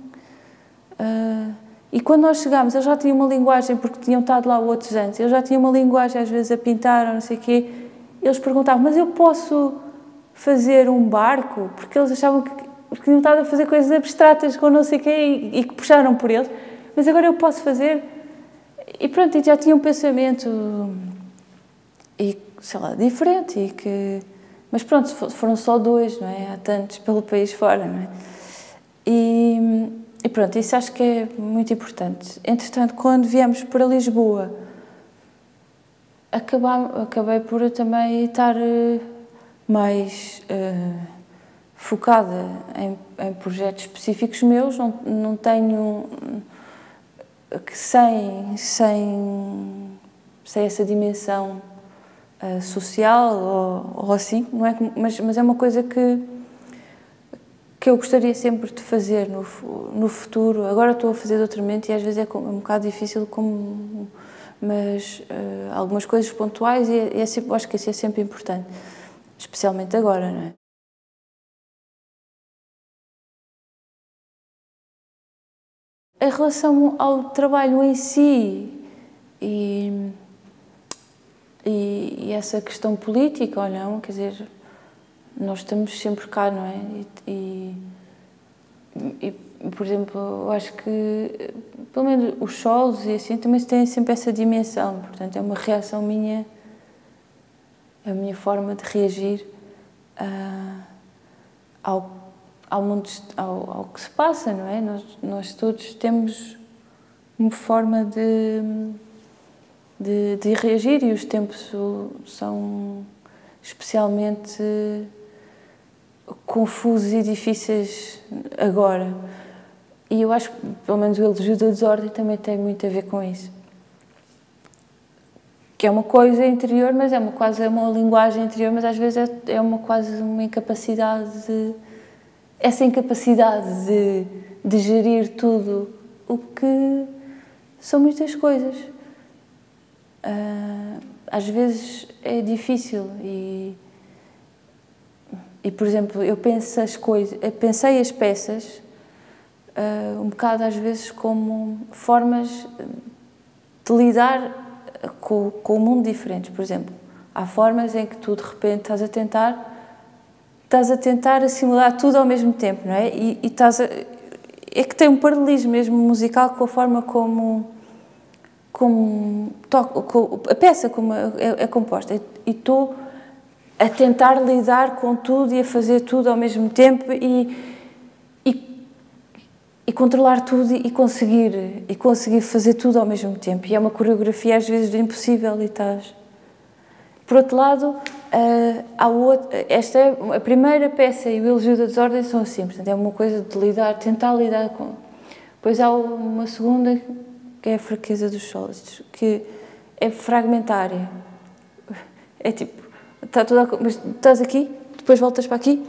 E quando nós chegámos, eles já tinham uma linguagem, porque tinham estado lá outros antes, eles já tinham uma linguagem, às vezes a pintar ou não sei o quê, eles perguntavam, mas eu posso fazer um barco? Porque eles achavam que tinham estado a fazer coisas abstratas com não sei o quê e que puxaram por eles, mas agora eu posso fazer. E pronto, e já tinha um pensamento, e sei lá, diferente, mas pronto, foram só 2, não é? Há tantos pelo país fora, não é? E pronto, isso acho que é muito importante. Entretanto, quando viemos para Lisboa, acabei por também estar mais focada em projetos específicos meus, não tenho que sem essa dimensão social ou assim, não é? Mas é uma coisa que eu gostaria sempre de fazer no futuro. Agora estou a fazer de outra mente e às vezes é um bocado difícil, mas algumas coisas pontuais e eu acho que isso é sempre importante, especialmente agora, não é? Em relação ao trabalho em si e essa questão política ou não, quer dizer, nós estamos sempre cá, não é? Por exemplo, eu acho que, pelo menos os solos e assim, também têm sempre essa dimensão, portanto é uma reação minha, a minha forma de reagir ao mundo, ao que se passa, não é? Nós todos temos uma forma de reagir e os tempos são especialmente confusos e difíceis agora. E eu acho que, pelo menos, o elogio da desordem também tem muito a ver com isso. Que é uma coisa interior, mas quase uma linguagem interior, mas às vezes é quase uma incapacidade essa incapacidade de gerir tudo, o que são muitas coisas. Às vezes é difícil E, por exemplo, eu pensei as peças um bocado às vezes como formas de lidar com o mundo diferentes. Por exemplo, há formas em que tu de repente estás a tentar assimilar tudo ao mesmo tempo, não é? É que tem um paralelismo mesmo musical com a forma como a peça como é composta. E estou a tentar lidar com tudo e a fazer tudo ao mesmo tempo e controlar tudo e conseguir fazer tudo ao mesmo tempo. E é uma coreografia às vezes do impossível e estás... Por outro lado, esta é a primeira peça e o Elogio da Desordem são assim, portanto é uma coisa de tentar lidar com... Depois há uma segunda que é a Fraqueza dos Sólidos, que é fragmentária. É tipo, mas estás aqui, depois voltas para aqui,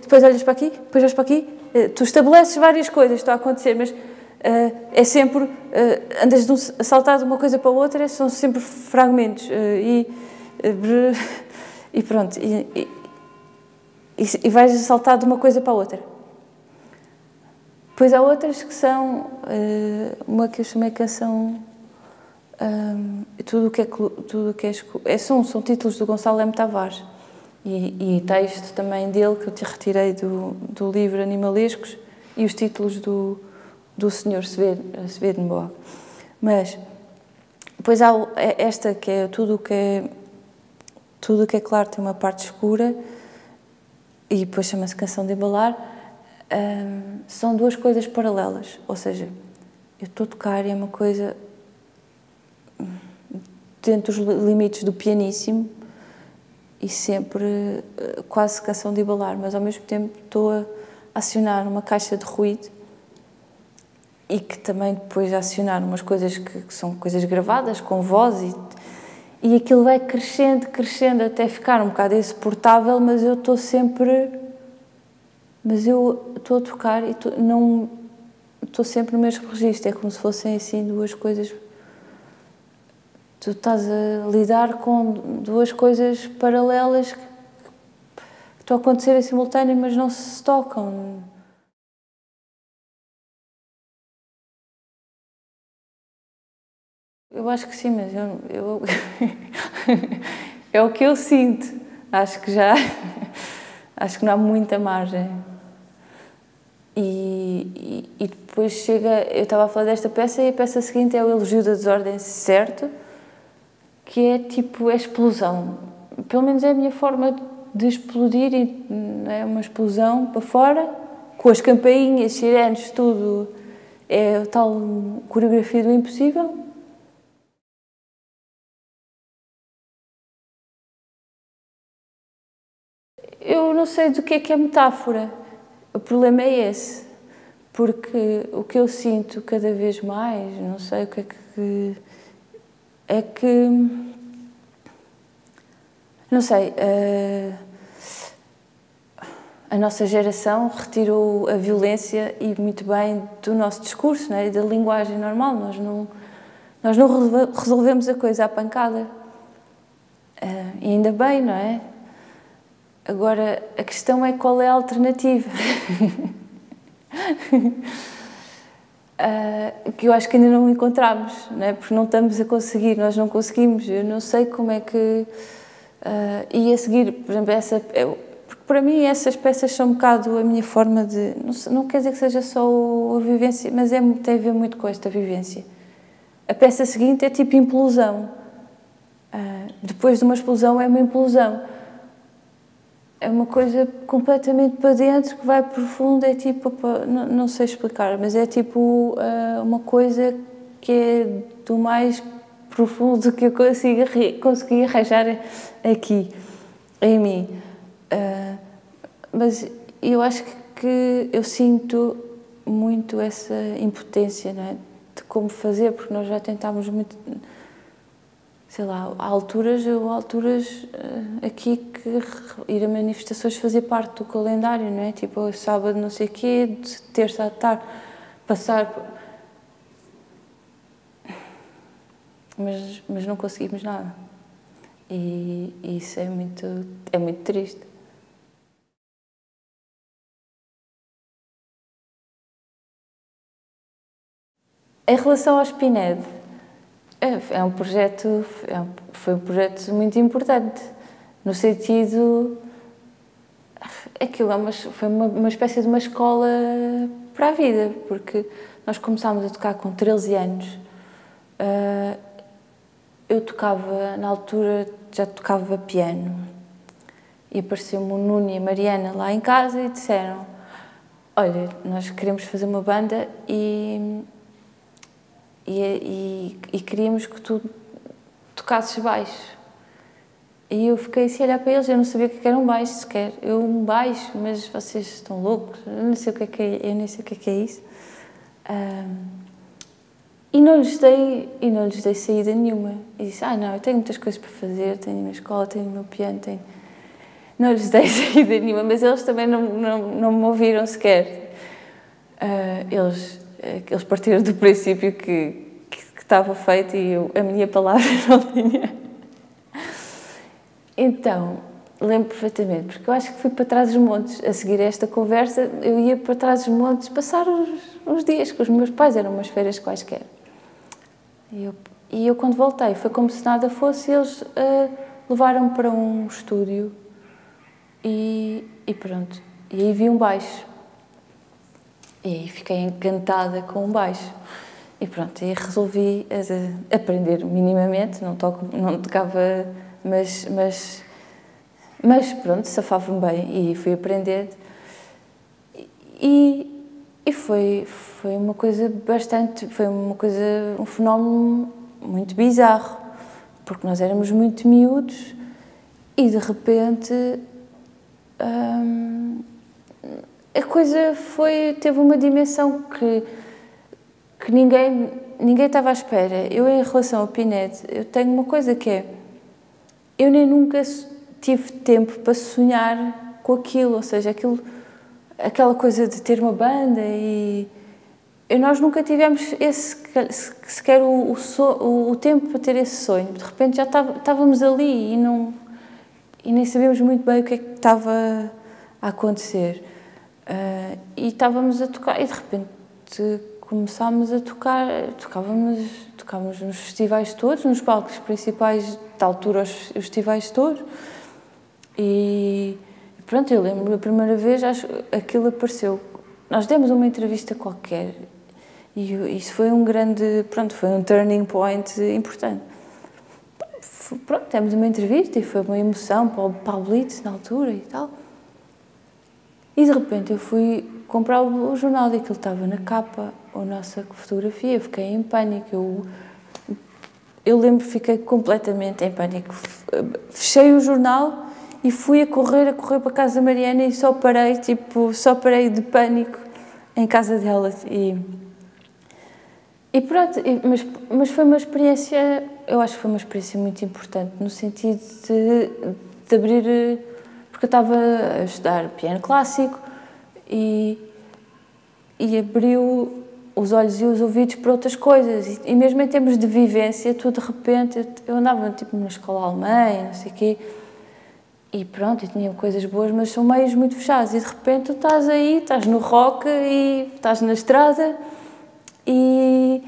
depois olhas para aqui, depois olhas para aqui. Tu estabeleces várias coisas, está a acontecer, mas é sempre, andas a saltar de uma coisa para a outra, são sempre fragmentos. E pronto, e vais a saltar de uma coisa para a outra. Depois há outras que são, uma que eu chamei canção, tudo o que são títulos do Gonçalo M. Tavares e texto também dele que eu te retirei do livro Animalescos e os títulos do Sr. Swedenborg. Mas depois há esta que é tudo o que é claro tem uma parte escura e depois chama-se Canção de Embalar. São duas coisas paralelas, ou seja, eu estou a tocar e é uma coisa dentro dos limites do pianíssimo e sempre quase canção de embalar, mas ao mesmo tempo estou a acionar uma caixa de ruído e que também depois a acionar umas coisas que são coisas gravadas com voz e aquilo vai crescendo até ficar um bocado insuportável, mas eu estou a tocar e estou sempre no mesmo registro, é como se fossem assim duas coisas. Tu estás a lidar com duas coisas paralelas que estão a acontecer em simultâneo, mas não se tocam. Eu acho que sim, mas é o que eu sinto. Acho que não há muita margem. E depois eu estava a falar desta peça e a peça seguinte é o Elogio da Desordem, certo? Que é tipo a explosão. Pelo menos é a minha forma de explodir, e é uma explosão para fora, com as campainhas, sirenes, tudo. É a tal coreografia do impossível. Eu não sei do que é metáfora. O problema é esse. Porque o que eu sinto cada vez mais, não sei o que é que não sei, a nossa geração retirou a violência e muito bem do nosso discurso, não é? E da linguagem normal. Nós não resolvemos a coisa à pancada. E ainda bem, não é? Agora, a questão é qual é a alternativa. Que eu acho que ainda não encontramos, não é? Porque não estamos a conseguir, nós não conseguimos. Eu não sei como é que... e a seguir, por exemplo, porque para mim essas peças são um bocado a minha forma de... Não quer dizer que seja só a vivência, mas tem a ver muito com esta vivência. A peça seguinte é tipo implosão. Depois de uma explosão é uma implosão. É uma coisa completamente para dentro, que vai profundo, é tipo... Não sei explicar, mas é tipo uma coisa que é do mais profundo que eu consegui arranjar aqui, em mim. Mas eu acho que eu sinto muito essa impotência, não é? De como fazer, porque nós já tentámos muito... Sei lá, há alturas aqui que ir a manifestações fazer parte do calendário, não é? Tipo, sábado não sei o quê, de terça à tarde, passar... Mas não conseguimos nada. E isso é muito triste. Em relação ao Spined, foi um projeto muito importante, no sentido, aquilo foi uma espécie de uma escola para a vida, porque nós começámos a tocar com 13 anos. Eu tocava, na altura, já tocava piano, e apareceu-me o Nuno e a Mariana lá em casa e disseram: olha, nós queremos fazer uma banda e queríamos que tu tocasses baixo. E eu fiquei assim a olhar para eles, eu não sabia o que era um baixo sequer. Eu, um baixo, mas vocês estão loucos, eu nem sei o que é isso. E não lhes dei saída nenhuma. E disse: não, eu tenho muitas coisas para fazer, tenho a minha escola, tenho o meu piano, tenho... Não lhes dei saída nenhuma, mas eles também não me ouviram sequer. Eles partiram do princípio que estava feito e a minha palavra não tinha. Então, lembro perfeitamente, porque eu acho que fui para Trás-os-Montes. A seguir a esta conversa, eu ia para Trás-os-Montes passar uns dias com os meus pais, eram umas férias quaisquer. E eu quando voltei, foi como se nada fosse, eles levaram-me para um estúdio e pronto. E aí vi um baixo. E aí fiquei encantada com o baixo. E pronto, aí resolvi aprender minimamente, não tocava, mas pronto, safava-me bem e fui aprender. E foi uma coisa um fenómeno muito bizarro, porque nós éramos muito miúdos e de repente a coisa teve uma dimensão que ninguém estava à espera. Eu, em relação ao Spined, eu tenho uma coisa que é, eu nem nunca tive tempo para sonhar com aquilo, ou seja, aquela coisa de ter uma banda e nós nunca tivemos sequer o tempo para ter esse sonho. De repente já estávamos ali e nem sabíamos muito bem o que é que estava a acontecer. E estávamos a tocar e de repente começámos a tocar, tocávamos nos festivais todos, nos palcos principais, da altura os festivais todos. E pronto, eu lembro a primeira vez, aquilo apareceu. Nós demos uma entrevista qualquer e isso foi foi um turning point importante. Pronto, demos uma entrevista e foi uma emoção para o Blitz na altura e tal. E de repente eu fui comprar o jornal e aquilo estava na capa, a nossa fotografia, eu fiquei em pânico. Eu lembro, fiquei completamente em pânico. Fechei o jornal e fui a correr para a casa da Mariana e só parei de pânico em casa dela. E pronto, mas foi uma experiência, eu acho que foi uma experiência muito importante, no sentido de abrir, porque eu estava a estudar piano clássico e abriu os olhos e os ouvidos para outras coisas. E mesmo em termos de vivência, tu de repente, eu andava na escola alemã, não sei o quê, e pronto, e tinha coisas boas, mas são meios muito fechados. E de repente tu estás aí, estás no rock e estás na estrada e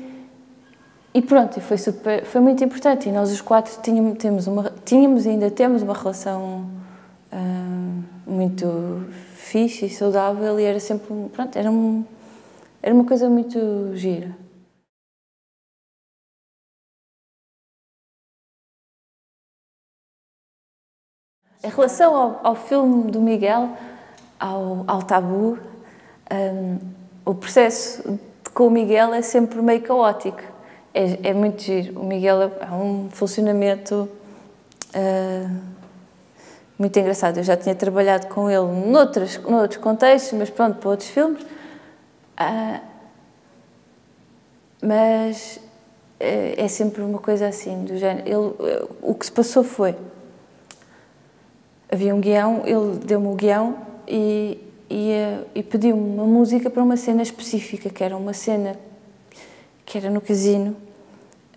pronto, e foi muito importante. E nós os quatro tínhamos e ainda temos uma relação muito fixe e saudável e era sempre, pronto, era uma coisa muito gira. Em relação ao filme do Miguel, ao Tabu, o processo com o Miguel é sempre meio caótico. É muito giro. O Miguel é um funcionamento muito engraçado. Eu já tinha trabalhado com ele noutros contextos, mas pronto, para outros filmes. Mas é sempre uma coisa assim, do género. O que se passou foi... Havia um guião, ele deu-me o guião e pediu-me uma música para uma cena específica, que era uma cena que era no casino,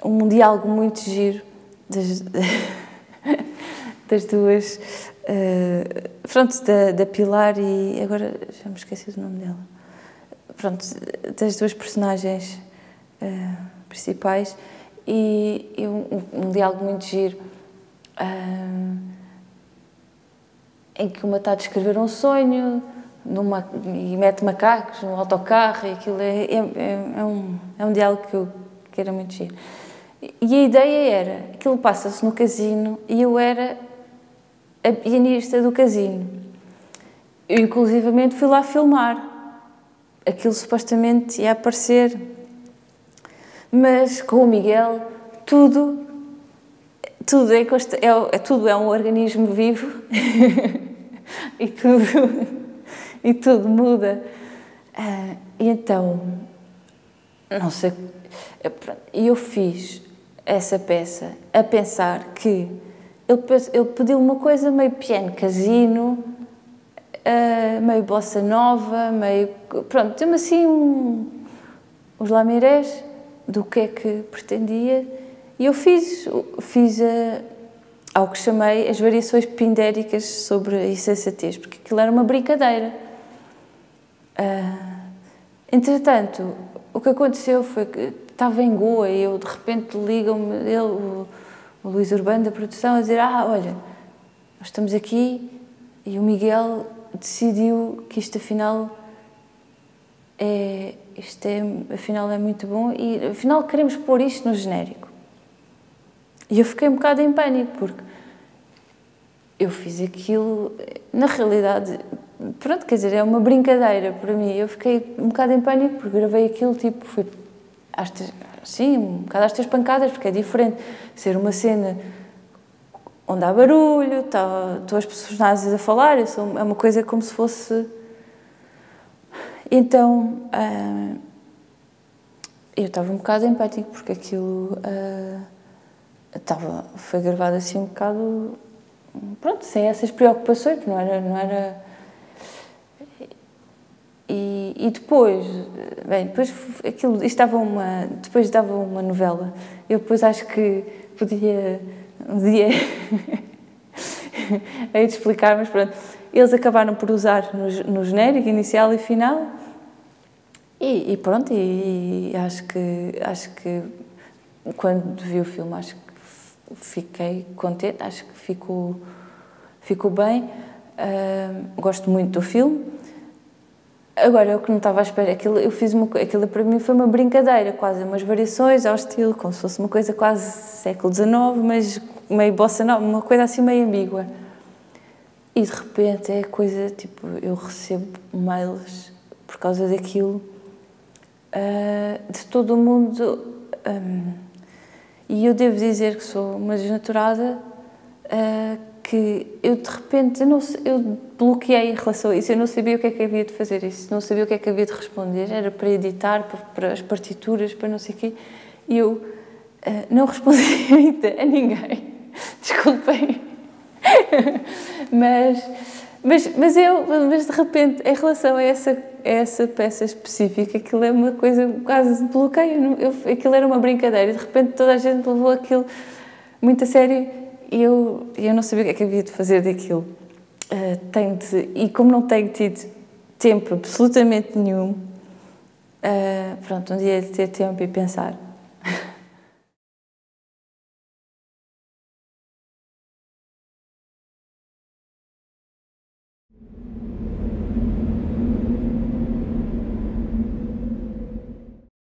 um diálogo muito giro das duas, pronto, da Pilar e agora já me esqueci do nome dela, pronto, das duas personagens principais, e um diálogo muito giro, em que uma está a descrever um sonho e mete macacos no autocarro, e aquilo é um diálogo que era muito giro. E a ideia era, aquilo passa-se no casino e eu era a pianista do casino. Eu, inclusivamente, fui lá filmar. Aquilo supostamente ia aparecer. Mas com o Miguel, tudo é um organismo vivo e tudo muda. E então, não sei, eu fiz essa peça a pensar que ele pediu uma coisa meio piano casino, meio bossa nova, meio... Pronto, tem assim os lamirés do que é que pretendia, e eu fiz ao que chamei as variações pindéricas sobre a insensatez, porque aquilo era uma brincadeira. Entretanto, o que aconteceu foi que estava em Goa e eu, de repente, ligam-me, o Luís Urbano da produção, a dizer: olha, nós estamos aqui e o Miguel decidiu que isto afinal é muito bom e afinal queremos pôr isto no genérico. E eu fiquei um bocado em pânico, porque eu fiz aquilo, na realidade, pronto, quer dizer, é uma brincadeira para mim. Eu fiquei um bocado em pânico porque gravei aquilo, tipo, fui um bocado às 3 pancadas, porque é diferente ser uma cena onde há barulho, estão as personagens a falar, é uma coisa como se fosse... Então, eu estava um bocado em pânico, porque aquilo foi gravado assim um bocado, pronto, sem essas preocupações, não era... E depois, depois dava uma novela. Eu depois acho que podia um dia hei de explicar, mas pronto, eles acabaram por usar no genérico inicial e final, e pronto, e acho que quando vi o filme, acho que fiquei contente, acho que ficou bem. Gosto muito do filme. Agora, eu que não estava à espera, aquilo para mim foi uma brincadeira, quase umas variações ao estilo, como se fosse uma coisa quase século XIX, mas meio bossa nova, uma coisa assim meio ambígua. E de repente é coisa, tipo, eu recebo mails por causa daquilo, de todo o mundo, e eu devo dizer que sou uma desnaturada, que eu de repente, eu bloqueei em relação a isso, eu não sabia o que é que havia de fazer isso, não sabia o que é que havia de responder, era para editar, para as partituras, para não sei o quê, e eu não respondi ainda a ninguém, desculpem, mas de repente, em relação a essa peça específica, aquilo é uma coisa quase de bloqueio, aquilo era uma brincadeira, e de repente toda a gente levou aquilo muito a sério, e eu não sabia o que é que havia de fazer daquilo. E como não tenho tido tempo absolutamente nenhum, pronto, um dia de ter tempo e pensar,